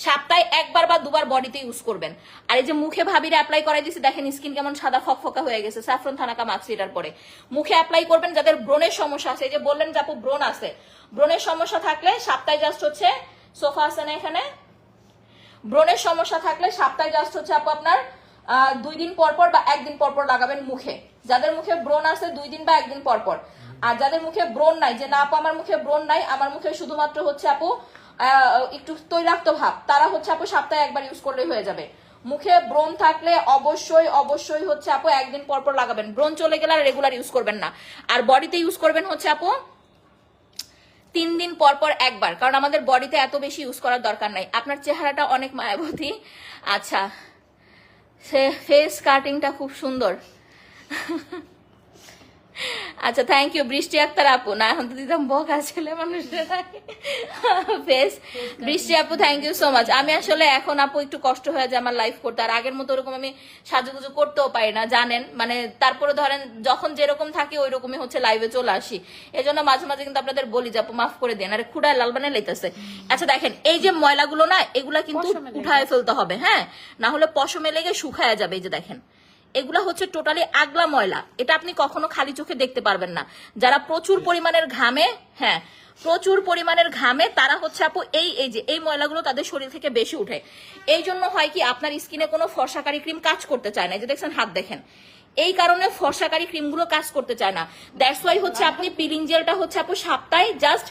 সপ্তাহে একবার বা দুবার বডিতে ইউজ করবেন। আর এই যে মুখে ভাবিরে অ্যাপ্লাই করাই দিচ্ছি, দেখেন স্কিন কেমন সাদা ফকফকা হয়ে গেছে, স্যাফরন থানাকা মাখছি এটার পরে। মুখে অ্যাপ্লাই করবেন যাদের ব্রণের সমস্যা আছে, এই যে বললেন যে আপু ব্রণ আছে, ব্রণের সমস্যা থাকলে সপ্তাহে জাস্ট হচ্ছে সোফা আছে না এখানে, ব্রণের সমস্যা থাকলে সপ্তাহে জাস্ট হচ্ছে আপু আপনার 2 দিন পর পর বা 1 দিন পর পর লাগাবেন মুখে। যাদের মুখে ব্রণ আছে 2 দিন বা 1 দিন পর পর। আর যাদের মুখে ব্রণ নাই, যে না আপু আমার মুখে ব্রণ নাই, আমার মুখে শুধুমাত্র হচ্ছে আপু একটু তৈলাক্ত ভাব, তারা হচ্ছে আপু সপ্তাহে একবার ইউজ করলেই হয়ে যাবে। মুখে ব্রণ থাকলে অবশ্যই হচ্ছে আপু 1 দিন পর পর লাগাবেন, ব্রণ চলে গেলে আর রেগুলার ইউজ করবেন না। আর বডিতে ইউজ করবেন হচ্ছে আপু 3 দিন পর পর একবার, কারণ আমাদের বডিতে এত বেশি ইউজ করার দরকার নাই। আপনার চেহারাটা অনেক মায়াবতী, আচ্ছা সে ফেস কাটিংটা খুব সুন্দর। আচ্ছা থ্যাংক ইউ বৃষ্টি আক্তার আপু, না এখন তো দিতাম বকা ছেলে মানুষদের ফেস। বৃষ্টি আপু থ্যাংক ইউ সো মাচ। আমি আসলে এখন আপু একটু কষ্ট হয়ে যায় আমার লাইফ করতে, আর আগের মতো ওরকম আমি সাজুগুজু করতেও পারি না জানেন, মানে তারপরে ধরেন যখন যেরকম থাকে ওই রকমই হচ্ছে লাইভে চলে আসি, এজন্য মাঝে মাঝে কিন্তু আপনাদের বলি যে আপু মাফ করে দেন, আরে খুঁড়ায় লাল বানিয়ে লাইতেছে। আচ্ছা দেখেন এই যে ময়লাগুলো না, এগুলা কিন্তু উঠায় ফেলতে হবে, হ্যাঁ না হলে পশমে লেগে শুকায় যাবে। এই যে দেখেন এগুলা হচ্ছে টোটালি আগলা ময়লা, এটা আপনি কখনো খালি চোখে দেখতে পারবেন না। যারা প্রচুর পরিমাণের ঘামে, হ্যাঁ প্রচুর পরিমাণের ঘামে, তারা হচ্ছে আপু এই যে এই ময়লাগুলো তাদের শরীর থেকে বেশি উঠে। এই জন্য হয় কি আপনার স্কিনে কোনো ফর্সাকারী ক্রিম কাজ করতে চায় না, এই যে দেখছেন হাত দেখেন, এই কারণে ফর্সাকারী ক্রিমগুলো কাজ করতে চায় না। দ্যাটস ওয়াই হচ্ছে আপনি পিলিং জেলটা হচ্ছে আপু সপ্তাহে জাস্ট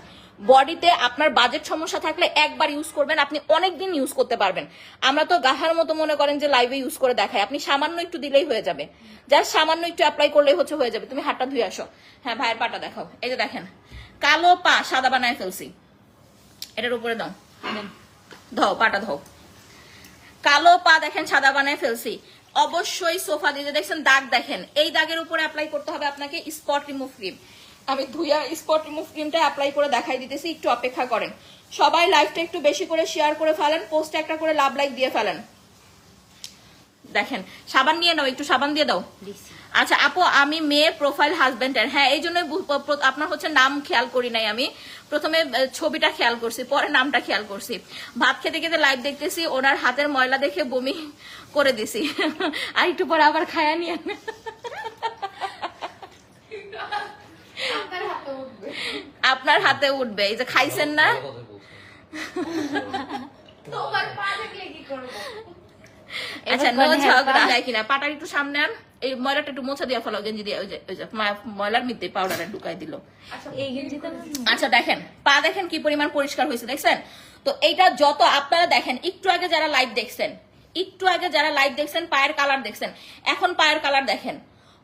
বডিতে আপনার বাজেট সমস্যা থাকলে একবার ইউজ করবেন, আপনি অনেকদিন ইউজ করতে পারবেন। আমরা তো গাহার মতো মনে করেন যে লাইভে ইউজ করে দেখাই, আপনি সামান্য একটু দিলেই হয়ে যাবে, জাস্ট সামান্য একটু অ্যাপ্লাই করলেই হচ্ছে হয়ে যাবে। তুমি হাতটা ধুয়ে আসো, হ্যাঁ ভাইয়ের পাটা দেখাও, এই যে দেখেন কালো পা সাদা বানায় ফেলছি, এটার উপরে দাও, ধও পাটা ধও, কালো পা দেখেন সাদা বানায় ফেলছি। অবশ্যই সোফা দিয়ে দেখছেন দাগ দেখেন, এই দাগের উপরে অ্যাপ্লাই করতে হবে আপনাকে স্পট রিমুভ ক্রিম। আমি ধুইয়া স্পট রিমুভ ক্রিমটা অ্যাপ্লাই করে দেখাই দিতেছি, একটু অপেক্ষা করেন। সবাই লাইভটা একটু বেশি করে শেয়ার করে ফেলেন, পোস্টে একটা করে লাভ লাইক দিয়ে ফেলেন। দেখেন সাবান নিয়ে নাও, একটু সাবান দিয়ে দাও। আচ্ছা আপু, আমি মেয়ে প্রোফাইল হাজবেন্ডের, হ্যাঁ এই জন্য আপনার হচ্ছে নাম খেয়াল করি নাই, আমি প্রথমে ছবিটা খেয়াল করছি, পরে নামটা খেয়াল করছি। ভাত খেতে খেতে লাইভ দেখতেছি, ওনার হাতের ময়লা দেখে বমি করে দিছি, আর একটু পরে আবার খায়া নিয়ে আপনার হাতে উঠবে। এই যে খাইছেন না, আচ্ছা নো ঝগড়া যায় কিনা, পাটার একটু সামনে আন, এই ময়লাটা একটু মোছা দিয়ে ফেলো গেঞ্জি দিয়ে, ওই যে ময়লার মধ্যে পাউডারে ঢুকাই দিল। আচ্ছা দেখেন পা দেখেন কি পরিমাণ পরিষ্কার হয়েছে, দেখছেন তো? এইটা যত আপনারা দেখেন, একটু আগে যারা লাইভ দেখছেন, পায়ের কালার দেখছেন, এখন পায়ের কালার দেখেন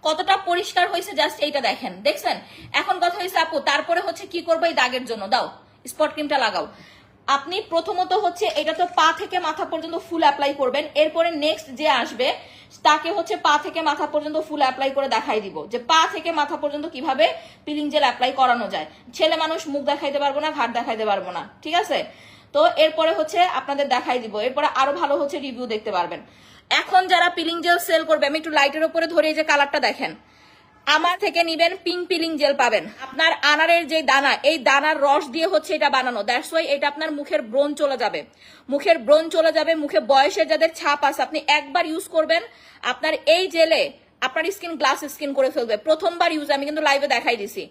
কতটা পরিষ্কার হয়েছে, জাস্ট এইটা দেখেন, দেখছেন? এখন কথা হয়েছে আপু তারপরে হচ্ছে কি করবো, এই দাগের জন্য দাও স্পট ক্রিমটা লাগাও। আপনি প্রথমত হচ্ছে এটা তো পা থেকে মাথা পর্যন্ত ফুল অ্যাপ্লাই করবেন, এরপরে নেক্সট যে আসবে তাকে হচ্ছে পা থেকে মাথা পর্যন্ত ফুল অ্যাপ্লাই করে দেখাই দিব যে পা থেকে মাথা পর্যন্ত কিভাবে পিলিং জেল অ্যাপ্লাই করানো যায়। ছেলে মানুষ মুখ দেখাইতে পারবো না, ঘাট দেখাইতে পারবো না, ঠিক আছে? তো এরপরে হচ্ছে আপনাদের দেখাই দিব, এরপরে আরো ভালো হচ্ছে রিভিউ দেখতে পারবেন। এখন যারা পিলিং জেল সেল করবে, আমি একটু লাইটের উপরে ধরে এই যে কালারটা দেখেন, আমার থেকে নিবেন পিঙ্ক পিলিং জেল পাবেন। আপনার আনারের যে দানা, এই দানার রস দিয়ে হচ্ছে এটা বানানো, দ্যাটস ওয়াই এটা আপনার মুখের ব্রণ চলে যাবে, মুখে বয়সের যাদের ছাপ আছে, আপনি একবার ইউজ করবেন, আপনার এই জেলে আপনার স্কিন গ্লাস স্কিন করে ফেলবে। প্রথমবার ইউজ, আমি কিন্তু লাইভে দেখাই দিছি,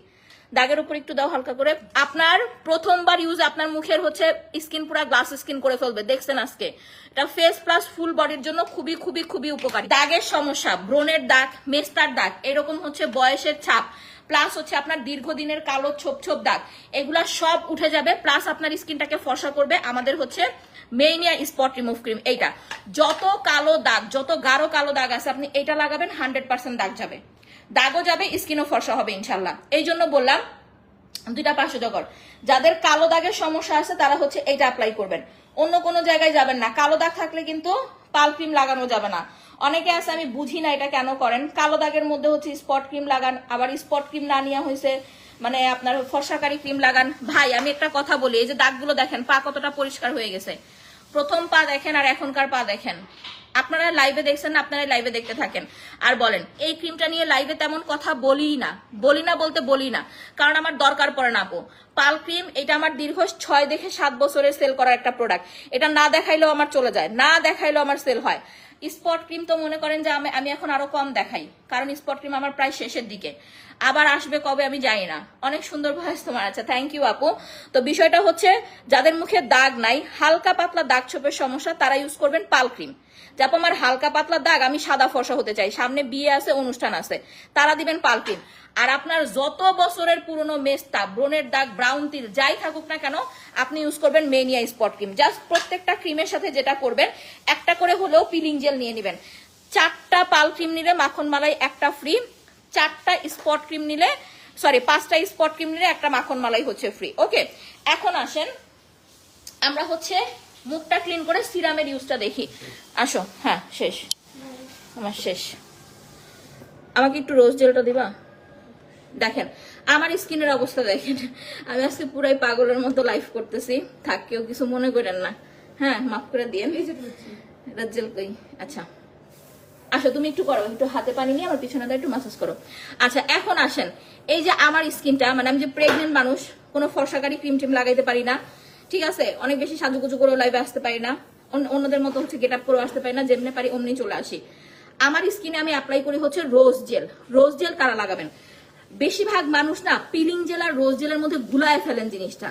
দাগের উপর একটু দাও হালকা করে, আপনার প্রথমবার ইউজ আপনার মুখের হচ্ছে স্কিন পুরো গ্লাস স্কিন করে ফেলবে, দেখছেন আজকে? এটা ফেস প্লাস ফুল বডির জন্য খুবই খুবই খুবই উপকারী। দাগের সমস্যা, ব্রণের দাগ, মেস্তার দাগ, এরকম হচ্ছে বয়সের ছাপ, প্লাস হচ্ছে আপনার দীর্ঘদিনের কালো ছোপ ছোপ দাগ, এগুলা সব উঠে যাবে, প্লাস আপনার স্কিনটাকে ফর্সা করবে আমাদের হচ্ছে মেইনিয়া স্পট রিমুভ ক্রিম। এইটা যত কালো দাগ, যত গাঢ় কালো দাগ আছে, আপনি এটা লাগাবেন 100% দাগ যাবে, দাগও যাবে, স্কিনও ফর্সা হবে ইনশাল্লাহ। এই জন্য বললাম দুইটা পার্শ্বজগর, যাদের কালো দাগের সমস্যা আছে তারা হচ্ছে এটা অ্যাপ্লাই করবেন, অন্য কোনো জায়গায় যাবেন না। কালো দাগ থাকলে কিন্তু পাল ক্রিম লাগানো যাবে না। অনেকে আছে আমি বুঝি না এটা কেন করেন, কালো দাগের মধ্যে হচ্ছে স্পট ক্রিম লাগান, আবার স্পট ক্রিম না নিয়ে হয়েছে মানে আপনার ফর্সাকারী ক্রিম লাগান। ভাই আমি একটা কথা বলি, এই যে দাগগুলো দেখেন, পা কতটা পরিষ্কার হয়ে গেছে, প্রথম পা দেখেন আর এখনকার পা দেখেন। আপনারা লাইভে দেখছেন না, আপনারা লাইভে দেখতে থাকেন আর বলেন। এই ক্রিমটা নিয়ে লাইভে তেমন কথা বলি না বলি না, কারণ আমার দরকার পড়ে না আপু। পাল ক্রিম এটা আমার দীর্ঘ 6 থেকে 7 বছরের সেল করার একটা প্রোডাক্ট, এটা না দেখাইলেও আমার চলে যায়, না দেখাইলেও আমার সেল হয়। স্পট ক্রিম তো মনে করেন যে আমি এখন আরো কম দেখাই, কারণ স্পট ক্রিম আমার প্রায় শেষের দিকে, আবার আসবে কবে আমি জানি না। অনেক সুন্দর ভয়েস তোমার, আচ্ছা থ্যাংক ইউ আপু। তো বিষয়টা হচ্ছে যাদের মুখে দাগ নাই, হালকা পাতলা দাগ ছোপের সমস্যা, তারা ইউজ করবেন পাল ক্রিম। যাপ আমার হালকা পাতলা দাগ, আমি সাদা ফর্সা হতে চাই, সামনে বিয়ে আছে, অনুষ্ঠান আছে, তারা দিবেন পাল ক্রিম। আর আপনার যত বছরের পুরনো মেস্তা, ব্রণের দাগ, ব্রাউন তিল যাই থাকুক না কেন, আপনি ইউজ করবেন মেনিয়া স্পট ক্রিম। জাস্ট প্রত্যেকটা ক্রিমের সাথে যেটা করবেন, একটা করে হলেও পিলিং জেল নিয়ে নেবেন। 4টা পাল ক্রিম নিলে মাখন মালাই একটা ফ্রি, 4টা স্পট ক্রিম নিলে, সরি 5টা স্পট ক্রিম নিলে একটা মাখন মালাই হচ্ছে ফ্রি। ওকে, এখন আসেন আমরা হচ্ছে মুখটা ক্লিন করে সিরামের ইউজটা দেখি। আসো, হ্যাঁ শেষ, আমার শেষ। আমাকে একটু রোজ জেলটা দিবা? দেখেন আমার স্কিনের অবস্থা দেখেন, আমি আজকে পুরাই পাগলের মতো লাইফ করতেছি, থাক কেউ কিছু মনে করেন না, হ্যাঁ মাফ করে দিয়ে। রোজ জেল কই? আচ্ছা আসো তুমি একটু করো, একটু হাতে পানি নিয়ে আমার পিছনে একটু মাসাজ করো। আচ্ছা এখন আসেন, এই যে আমার স্কিনটা, মানে আমি যে প্রেগনেন্ট মানুষ, কোনো ফর্সাকারী ক্রিম টিম লাগাইতে পারি না, ঠিক আছে? অনেক বেশি সাজুগুজু করে লাইভে আসতে পারি না, অন্যদের মতো হচ্ছে গেট আপ করে আসতে পারি না, যেমনি পারি অমনি চলে আসি। আমার স্কিনে আমি অ্যাপ্লাই করি হচ্ছে রোজ জেল। রোজ জেল কারা লাগাবেন? বেশিরভাগ মানুষ না পিলিং জেল আর রোজ জেলের মধ্যে গুলায় ফেলেন জিনিসটা।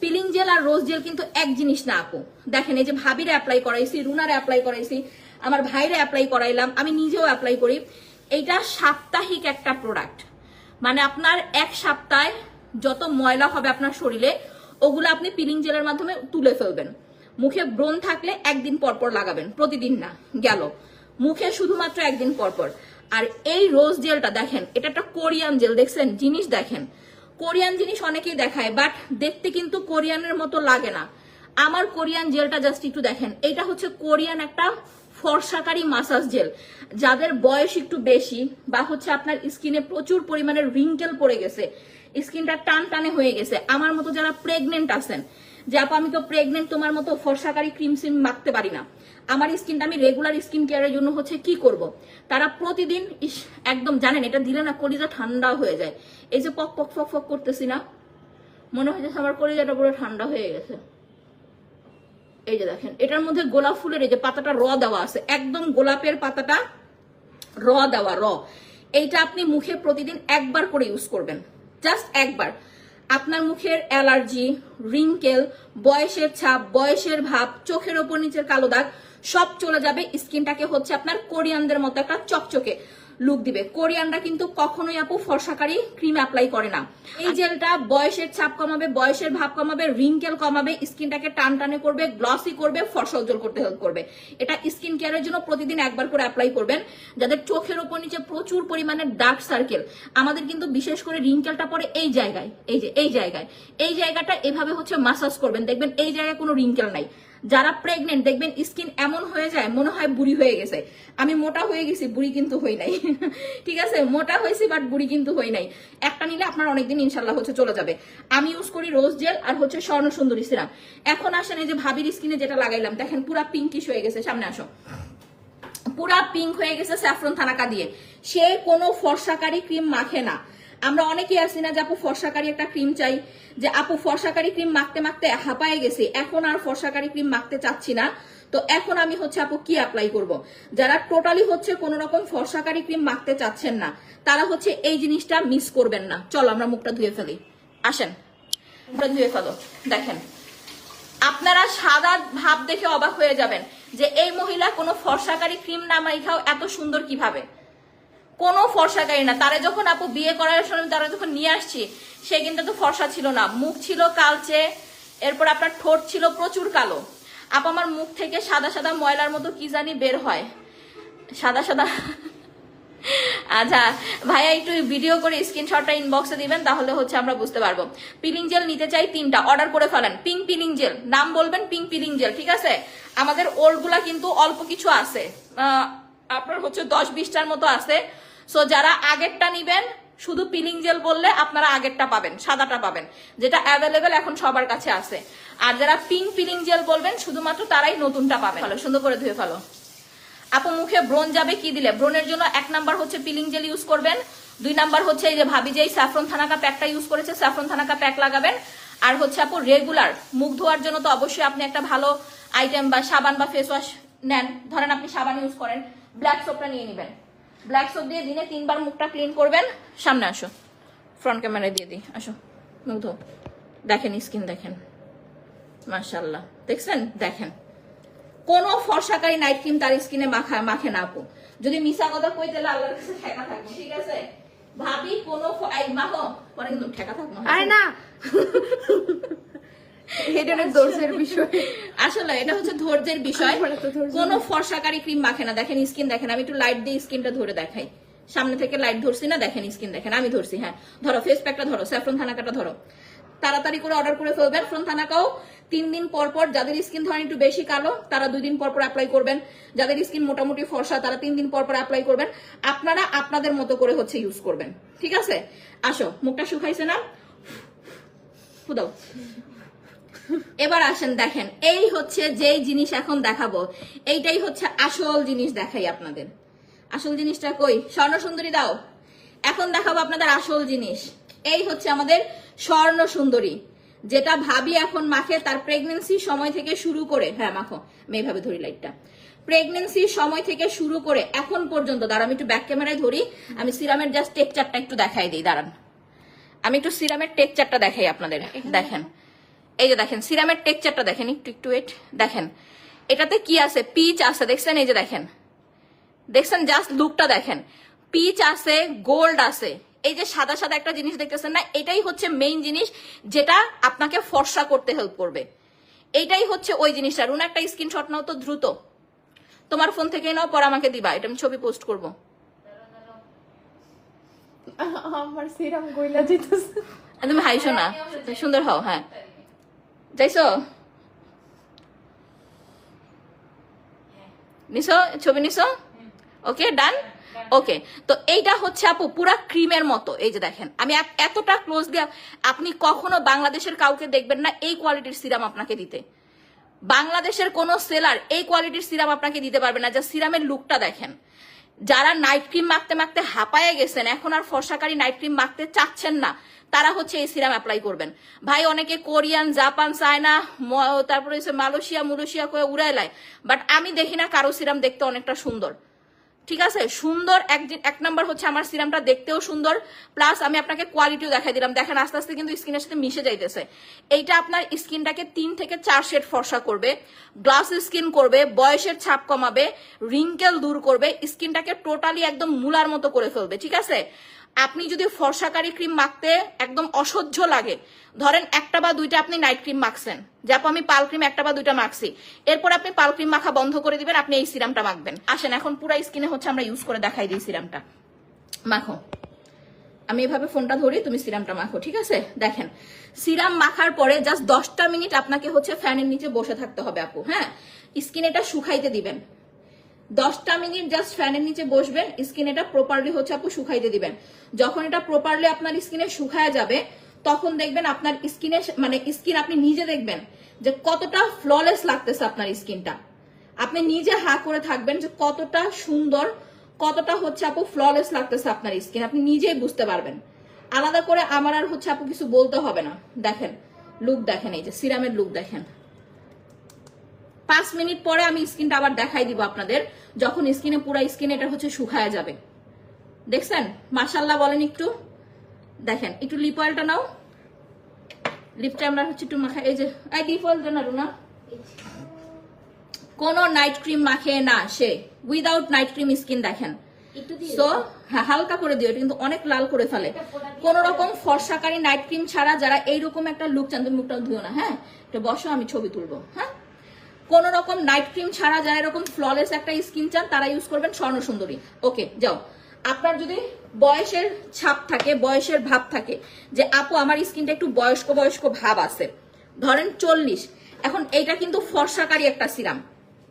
পিলিং জেল আর রোজ জেল কিন্তু এক জিনিস না আপু। দেখেন এই যে ভাবিরে অ্যাপ্লাই করাইছি, রুনারে অ্যাপ্লাই করাইছি, আমার ভাইরে অ্যাপ্লাই করাইলাম, আমি নিজেও অ্যাপ্লাই করি। এইটা সাপ্তাহিক একটা প্রোডাক্ট, মানে আপনার এক সপ্তাহে যত ময়লা হবে আপনার শরীরে, ওগুলো আপনি পিলিং জেলের মাধ্যমে তুলে ফেলবেন। মুখে ব্রণ থাকলে একদিন পরপর লাগাবেন, প্রতিদিন না, গেল মুখে শুধুমাত্র একদিন পরপর। আর এই রোজ জেলটা দেখেন, এটা একটা কোরিয়ান জেল, দেখছেন জিনিস দেখেন, কোরিয়ান জিনিস অনেকেই দেখায়, বাট দেখতে কিন্তু কোরিয়ানের মতো লাগে না। আমার কোরিয়ান জেলটা জাস্ট একটু দেখেন, এটা হচ্ছে কোরিয়ান একটা ফর্সাকারী মাসাজ জেল। যাদের বয়স একটু বেশি বা হচ্ছে আপনার স্কিনে প্রচুর পরিমাণে রিঙ্কেল পড়ে গেছে, স্কিনটা টান টানে হয়ে গেছে, আমার মতো যারা প্রেগনেন্ট আছেন, যে আপা আমি তো প্রেগনেন্ট, তোমার মতো ফর্সাকারী ক্রিম সিম মাখতে পারি না, আমার স্কিনটা আমি রেগুলার স্কিন কেয়ারের জন্য হচ্ছে কি করব, তারা প্রতিদিন একদম জানেন এটা দিলে না কলিজা ঠান্ডা হয়ে যায়। এই যে পক পক ফক ফক করতেছি না, মনে হয় যে আমার কলিজাটা পুরো ঠান্ডা হয়ে গেছে। এই যে দেখেন এটার মধ্যে গোলাপ ফুলের এই যে পাতাটা র দেওয়া আছে, একদম গোলাপের পাতাটা র দেওয়া, র। এইটা আপনি মুখে প্রতিদিন একবার করে ইউজ করবেন, জাস্ট একবার। আপনার মুখের অ্যালার্জি, রিঙ্কেল, বয়সের ছাপ, বয়সের ভাব, চোখের ওপর নিচের কালো দাগ সব চলে যাবে। স্কিনটাকে হচ্ছে আপনার কোরিয়ানদের মতো একটা চকচকে লুক দিবে। কোরিয়ানরা কিন্তু কখনোই আপু ফর্সাকারী ক্রিম অ্যাপ্লাই করে না। এই জেলটা বয়সের ছাপ কমাবে, বয়সের ভাব কমাবে, রিঙ্কেল কমাবে, স্কিনটাকে টান টানে করবে, গ্লসি করবে, ফর্সা উজ্জ্বল করতে হেল্প করবে। এটা স্কিন কেয়ারের জন্য প্রতিদিন একবার করে অ্যাপ্লাই করবেন। যাদের চোখের উপর নিচে প্রচুর পরিমাণে ডার্ক সার্কেল, আমাদের কিন্তু বিশেষ করে রিঙ্কেলটা পড়ে এই জায়গায়, এই যে এই জায়গায়, এই জায়গাটা এভাবে হচ্ছে মাসাজ করবেন, দেখবেন এই জায়গায় কোনো রিঙ্কেল নাই। যারা প্রেগনেন্ট দেখবেন স্কিন এমন হয়ে যায় মনে হয় বুড়ি হয়ে গেছে। আমি মোটা হয়ে গেছি, বুড়ি কিন্তু হই নাই। ঠিক আছে, মোটা হয়েছি বাট বুড়ি কিন্তু হই নাই। একটা নিলে আপনার অনেকদিন ইনশাল্লাহ হচ্ছে চলে যাবে। আমি ইউজ করি রোজ জেল আর হচ্ছে স্বর্ণ সুন্দরী সিরাম। এখন আসেন এই যে ভাবির স্কিনে যেটা লাগাইলাম, দেখেন পুরা পিঙ্কিশ হয়ে গেছে, সামনে আসো, পুরা পিঙ্ক হয়ে গেছে স্যাফরন থানাকা দিয়ে। সে কোনো ফর্সাকারী ক্রিম মাখে না। আমরা অনেকেই আছি না যে আপু ফর্সাকারী একটা ক্রিম চাই, যে আপু ফর্সাকারী ক্রিম মাখতে মাখতে হাঁপায়ে গেছি, এখন আর ফর্সাকারী ক্রিম মাখতে চাচ্ছি না, তো এখন আমি হচ্ছে আপু কি অ্যাপ্লাই করব। যারা টোটালি হচ্ছে কোন রকম ফর্সাকারী ক্রিম মাখতে চাচ্ছেন না, তারা হচ্ছে এই জিনিসটা মিস করবেন না। চলো আমরা মুখটা ধুয়ে ফেলি, আসেন মুখটা ধুয়ে ফেলো। দেখেন আপনারা সাদা ভাব দেখে অবাক হয়ে যাবেন যে এই মহিলা কোনো ফর্সাকারী ক্রিম না মাইখাও এত সুন্দর কিভাবে। কোনো ফর্সাকারী না। তারা যখন আপু বিয়ে করার সময় তারা যখন নিয়ে আসছি, সে কিন্তু তো ফর্সা ছিল না, মুখ ছিল কালচে, এরপর আপনার ঠোঁট ছিল প্রচুর কালো। আপু আমার মুখ থেকে সাদা সাদা ময়লার মতো কি জানি বের হয়, সাদা সাদা। আচ্ছা ভাইয়া একটু ভিডিও করে স্ক্রিনশটটা ইনবক্সে দিবেন, তাহলে হচ্ছে আমরা বুঝতে পারবো। পিলিং জেল নিতে চাই 3টা, অর্ডার করে ফেলেন। পিঙ্ক পিলিং জেল নাম বলবেন, পিঙ্ক পিলিং জেল, ঠিক আছে। আমাদের ওল্ডগুলা কিন্তু অল্প কিছু আছে, আপনার হচ্ছে 10-20টার মতো আছে। সো যারা আগেরটা নিবেন শুধু পিলিং জেল বললে আপনারা আগেরটা পাবেন, সাদাটা পাবেন, যেটা অ্যাভেলেবেল এখন সবার কাছে আছে। আর যারা পিঙ্ক পিলিং জেল বলবেন শুধুমাত্র তারাই নতুনটা পাবেন। ভালো সুন্দর করে ধুয়ে ফেলো। আপু মুখে ব্রণ যাবে কি দিলে? ব্রণের জন্য 1 নাম্বার হচ্ছে পিলিং জেল ইউজ করবেন, 2 নাম্বার হচ্ছে এই যে ভাবি যে স্যাফরন থানাকা প্যাকটা ইউজ করেছে, স্যাফরন থানাকা প্যাক লাগাবেন। আর হচ্ছে আপু রেগুলার মুখ ধোয়ার জন্য তো অবশ্যই আপনি একটা ভালো আইটেম বা সাবান বা ফেস ওয়াশ নেন। ধরেন আপনি সাবান ইউজ করেন, ব্ল্যাক সোপটা নিয়ে নেবেন, ব্ল্যাক সোপ দিয়ে দিনে 3 বার মুখটা ক্লিন করবেন। সামনে আসো, ফ্রন্ট ক্যামেরায় দিয়ে দিই, আসো মুখ ধো। দেখেন স্কিন দেখেন, মাশাআল্লাহ, দেখছেন? দেখেন কোনো ফর্সাকারী নাইট ক্রিম তার স্কিনে মাখে না আপু। যদি মিশা কথা কই তাহলে আল্লাহর কাছে ঠেকা থাকবে, ঠিক আছে। ভাবি কোনো মাখো পরে কিন্তু ঠেকা থাকবে আরে না। এটা ধৈর্যের বিষয়, আসলে এটা হচ্ছে ধৈর্যের বিষয়। কোনো ফর্সাকারী ক্রিম মাখে না। দেখেন স্কিন দেখেন, আমি একটু লাইট দিয়ে স্কিনটা ধরে দেখাই, সামনে থেকে লাইট ধরছি না, দেখেন স্কিন দেখেন, আমি ধরছি। হ্যাঁ ধরো, ফেস প্যাকটা ধরো, স্যাফরন থানাকাটা ধরো, তাড়াতাড়ি করে অর্ডার করে ফেলবেন। ফ্রন থানাকাও 3 দিন পর পর, যাদের স্কিন ধরেন একটু বেশি কালো তারা 2 দিন পর পর অ্যাপ্লাই করবেন, যাদের স্কিন মোটামুটি ফর্সা তারা 3 দিন পর পর অ্যাপ্লাই করবেন। আপনারা আপনাদের মতো করে হচ্ছে ইউজ করবেন, ঠিক আছে। আসো, মুখটা শুকাইছে না, ফুদাও। এবার আসেন দেখেন, এই হচ্ছে যেই জিনিস এখন দেখাবো, এইটাই হচ্ছে আসল জিনিস। দেখাই আপনাদের আসল জিনিসটা কই, স্বর্ণ সুন্দরী দাও। এখন দেখাবো আপনাদের আসল জিনিস। এই হচ্ছে আমাদের স্বর্ণ সুন্দরী, যেটা ভাবি এখন মাখে তার প্রেগনেন্সির সময় থেকে শুরু করে। হ্যাঁ মাখো, আমি এইভাবে ধরি লাইটটা। প্রেগনেন্সির সময় থেকে শুরু করে এখন পর্যন্ত, দাঁড়ান আমি একটু ব্যাক ক্যামেরায় ধরি, আমি সিরামের জাস্ট টেক্সচারটা একটু দেখাই দিই। দাঁড়ান আমি একটু সিরামের টেক্সচারটা দেখাই আপনাদের। দেখেন এই যে দেখেন সিরামের টেক্সচারটা দেখেন, একটু ওয়েট। দেখেন এটাতে কি আছে, পিচ আছে, দেখছেন? এই যে দেখেন, দেখছেন? জাস্ট লুকটা দেখেন, পিচ আছে, গোল্ড আছে, এই যে সাদা সাদা একটা জিনিস দেখতেছেন না, এটাই হচ্ছে মেইন জিনিস যেটা আপনাকে ফর্সা করতে হেল্প করবে। এইটাই হচ্ছে ওই জিনিসটা। রুনা একটা স্ক্রিনশট নাও তো দ্রুত, তোমার ফোন থেকে নাও, পর আমাকে দিবা, এটা আমি ছবি পোস্ট করব। আমার সিরাম গইলা দিতেছে, তুমি হাইছো না, সুন্দর হও। হ্যাঁ যাইছো, নিছো ছবি নিছো? ওকে ডান। ওকে, তো এইটা হচ্ছে আপু পুরা ক্রিমের মতো। এই যে দেখেন, আমি এতটা ক্লোজ দিয়ে, আপনি কখনো বাংলাদেশের কাউকে দেখবেন না এই কোয়ালিটির সিরাম আপনাকে দিতে। বাংলাদেশের কোনো সেলার এই কোয়ালিটির সিরাম আপনাকে দিতে পারবে না। যা সিরামের লুকটা দেখেন। যারা নাইট ক্রিম মাখতে মাখতে হাঁপায়ে গেছেন, এখন আর ফর্সাকারী নাইট ক্রিম মাখতে চাচ্ছেন না, তারা হচ্ছে এই সিরাম অ্যাপ্লাই করবেন। ভাই অনেকে কোরিয়ান, জাপান, চায়না, তারপরে হচ্ছে মালয়েশিয়া করে উড়াইলায়, বাট আমি দেখি না কারো সিরাম দেখতে অনেকটা সুন্দর। ঠিক আছে, সুন্দর এক নাম্বার হচ্ছে আমার সিরামটা দেখতেও সুন্দর, প্লাস আমি আপনাকে কোয়ালিটিও দেখাই দিলাম। দেখেন আস্তে আস্তে কিন্তু স্কিনের সাথে মিশে যাইতেছে। এইটা আপনার স্কিনটাকে 3 থেকে 4 শেড ফর্সা করবে, গ্লাস স্কিন করবে, বয়সের ছাপ কমাবে, রিঙ্কেল দূর করবে, স্কিনটাকে টোটালি একদম মূলার মতো করে ফেলবে। ঠিক আছে, আপনি যদি ফর্সাকারী ক্রিম মাখতে একদম অসহ্য লাগে, ধরেন একটা বা দুইটা আপনি নাইট ক্রিম মাখছেন, যাপো আমি পাল ক্রিম একটা বা দুইটা মাখছি, এরপর আপনি পাল ক্রিম মাখা বন্ধ করে দিবেন, আপনি এই সিরামটা মাখবেন। আসেন এখন পুরো স্কিনে হচ্ছে আমরা ইউজ করে দেখাই দিই সিরামটা। মাখো, আমি এভাবে ফোনটা ধরি, তুমি সিরামটা মাখো। ঠিক আছে, দেখেন সিরাম মাখার পরে জাস্ট 10টা মিনিট আপনাকে হচ্ছে ফ্যানের নিচে বসে থাকতে হবে আপু। হ্যাঁ, স্কিন এটা শুকাইতে দিবেন। 10টা মিনিট জাস্ট ফ্যানের নিচে বসবেন, স্কিন এটা প্রপারলি হচ্ছে আপু শুকাইতে দিবেন। যখন এটা প্রপারলি আপনার স্কিনে শুকায় যাবে, তখন দেখবেন আপনার স্কিনে মানে স্কিন আপনি নিজে দেখবেন যে কতটা ফ্ললেস লাগতেছে আপনার স্কিনটা। আপনি নিজে হা করে থাকবেন যে কতটা সুন্দর, কতটা হচ্ছে আপু ফ্ললেস লাগতেছে আপনার স্কিন, আপনি নিজেই বুঝতে পারবেন। আলাদা করে আমার আর হচ্ছে আপু কিছু বলতে হবে না। দেখেন লুক, দেখেন এই যে সিরামের লুক দেখেন। 5 মিনিট পরে আমি স্কিনটা আবার দেখাই দিব আপনাদের, যখন স্কিনে পুরো স্কিন এটা হচ্ছে শুকায় যাবে। দেখছেন মাশাআল্লাহ বলেন একটু। দেখেন একটু লিপ অয়েলটা নাও, লিপটা আমরা হচ্ছে একটু মাখা। এই যে লিপ অয়েল না রুনা, কোন নাইট ক্রিম মাখে না সে, উইদাউট নাইট ক্রিম স্কিন দেখেন। সো হালকা করে দিও, এটা কিন্তু অনেক লাল করে ফেলে। কোন রকম ফর্সাকারী নাইট ক্রিম ছাড়া যারা এইরকম একটা লুক চান, তুমি মুখটা ধুও না, হ্যাঁ এটা বসো, আমি ছবি তুলবো। হ্যাঁ, কোন রকম নাইট ক্রিম ছাড়া যারা এরকম ফ্ললেস একটা স্কিন চান, তারা ইউজ করবেন স্বর্ণ সুন্দরী। ওকে যাও, আপনার যদি বয়সের ছাপ থাকে, বয়সের ভাব থাকে, যে আপু আমার স্কিনটা একটু বয়স্ক বয়স্ক ভাব আছে, ধরেন 40, এখন এইটা কিন্তু ফর্সাকারী একটা সিরাম।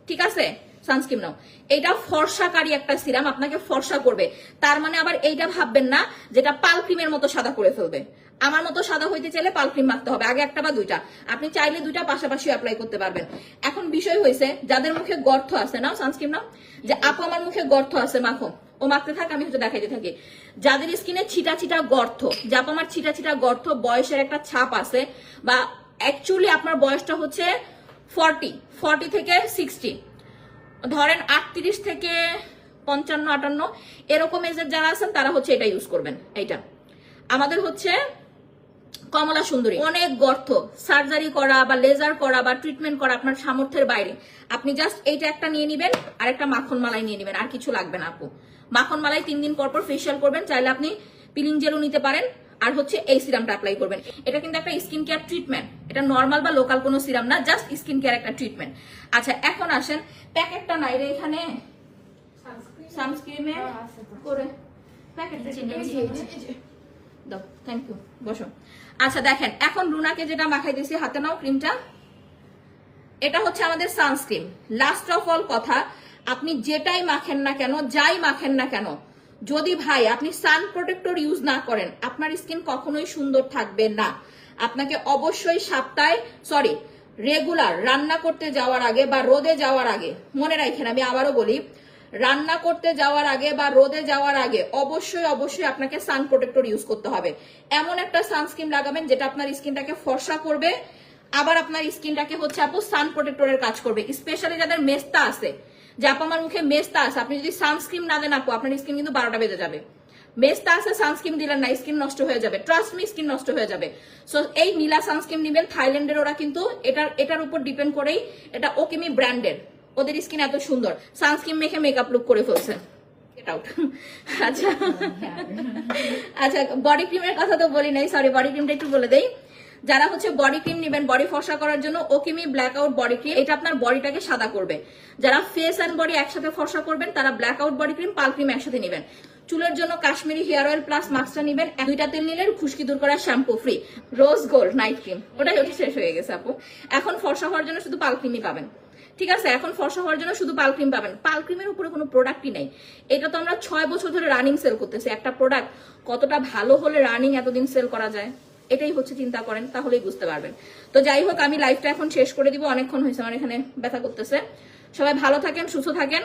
ঠিক আছে, সানস্ক্রিন নাও, এইটা ফর্সাকারী একটা সিরাম, আপনাকে ফর্সা করবে। তার মানে আবার এইটা ভাববেন না যেটা পাল ক্রিমের মতো সাদা করে ফেলবে। আমার মতো সাদা হইতে চাইলে পাল ক্রিম মাখতে হবে, আগে একটা বা দুইটা, আপনি চাইলে দুইটা পাশাপাশি অ্যাপ্লাই করতে পারবেন। এখন বিষয় হয়েছে যাদের মুখে গর্ত আছে, নাও সানস্ক্রিন নাও, যে আপু আমার মুখে গর্ত আছে, মাখো। ও মাখতে থাক, আমি হচ্ছে দেখাইতে থাকি। যাদের স্কিনে ছিটা ছিটা গর্ত, যে আপু আমার ছিটা ছিটা গর্ত, বয়সের একটা ছাপ আছে, বা অ্যাকচুয়ালি আপনার বয়সটা হচ্ছে 40 থেকে 60, ধরেন 38 থেকে 55, 58 এরকম এজের যারা আছেন, তারা হচ্ছে এটা ইউজ করবেন। এইটা আমাদের হচ্ছে কমলা সুন্দরী। অনেক গর্ত, সার্জারি করা বা লেজার করা বা ট্রিটমেন্ট করা আপনার সামর্থ্যের বাইরে, আপনি জাস্ট এইটা একটা নিয়ে নিবেন, আর একটা মাখন মালাই নিয়ে নিবেন, আর কিছু লাগবে না আপু। মাখন মালাই 3 দিন পর পর ফেশিয়াল করবেন, চাইলে আপনি পিলিং জেলও নিতে পারেন, আর হচ্ছে এই সিরামটা অ্যাপ্লাই করবেন। এটা কিন্তু একটা স্কিন কেয়ার ট্রিটমেন্ট, এটা নর্মাল বা লোকাল কোনো সিরাম না, জাস্ট স্কিন কেয়ার একটা ট্রিটমেন্ট। আচ্ছা এখন আসেন, প্যাকেটটা নাই রে এখানে, সানস্ক্রিনে করে প্যাকেটটা দাও, থ্যাংক ইউ, বসো। আচ্ছা দেখেন, এখন রুনাকে যেটা মাখাই দিয়েছি, হাতে নাও ক্রিমটা, এটা হচ্ছে আমাদের সানস্ক্রিন। লাস্ট অফ অল কথা, আপনি যেটাই মাখেন না কেন, যাই মাখেন না কেন, যদি ভাই আপনি সান প্রোটেক্টর ইউজ না করেন, আপনার স্কিন কখনোই সুন্দর থাকবে না। আপনাকে অবশ্যই রেগুলার রান্না করতে যাওয়ার আগে বা রোদে যাওয়ার আগে, মনে রাখেন আমি আবারও বলি, রান্না করতে যাওয়ার আগে বা রোদে যাওয়ার আগে অবশ্যই অবশ্যই আপনাকে সান প্রোটেক্টর ইউজ করতে হবে। এমন একটা সানস্ক্রিন লাগাবেন যেটা আপনার স্কিনটাকে ফর্সা করবে, আবার আপনার স্কিনটাকে হচ্ছে আপু সান প্রোটেক্টরের কাজ করবে। স্পেশালি যাদের মেস্তা আছে, যে আপু আমার মুখে মেস্তা আছে, আপনি যদি সানস্ক্রিন না দেন আপু, আপনার স্কিন কিন্তু 12টা বেজে যাবে। মেস্তা আছে, সানস্ক্রিন দিলেন না, স্কিন নষ্ট হয়ে যাবে, ট্রাস্ট মি স্কিন নষ্ট হয়ে যাবে। সো এই নীলা সানস্ক্রিন নিবেন, থাইল্যান্ডের, ওরা কিন্তু এটার উপর ডিপেন্ড করেই, এটা ওকেমি ব্র্যান্ডের, ওদের স্কিন এত সুন্দর, সানস্ক্রিন মেখে মেকআপ লুক করে ফেলছে। আচ্ছা আচ্ছা, বডি ক্রিমের কথা তো বলি নাই, সরি, বডি ক্রিমটা একটু বলে দেই। যারা হচ্ছে বডি ক্রিম নেবেন বডি ফর্সা করার জন্য, ওকেমি ব্ল্যাক আউট বডি ক্রিম, এটা আপনার বডিটাকে সাদা করবে। যারা ফেস এন্ড বডি একসাথে ফর্সা করবেন, তারা ব্ল্যাক আউট বডি ক্রিম, পাল ক্রিম একসাথে নেবেন। চুলের জন্য কাশ্মীরি হেয়ার অয়েল প্লাস মাস্কটা নেবেন, 2টা তেল নিলেন, খুশকি দূর করা shampoo free. Rose gold night cream, ওটা শেষ হয়ে গেছে আপু, এখন ফর্সা হওয়ার জন্য শুধু পাল ক্রিমই পাবেন। ঠিক আছে, এখন ফর্সা হওয়ার জন্য শুধু পাল ক্রিম পাবেন। পাল ক্রিমের উপরে কোনো প্রোডাক্টই নেই। এটা তো আমরা 6 বছর ধরে রানিং সেল করতেছি। একটা প্রোডাক্ট কতটা ভালো হলে রানিং এতদিন সেল করা যায়, এটাই হচ্ছে চিন্তা করেন, তাহলেই বুঝতে পারবেন। তো যাই হোক, আমি লাইভটা এখন শেষ করে দিব, অনেকক্ষণ হয়েছে, আমার এখানে ব্যথা করতেছে। সবাই ভালো থাকেন, সুস্থ থাকেন।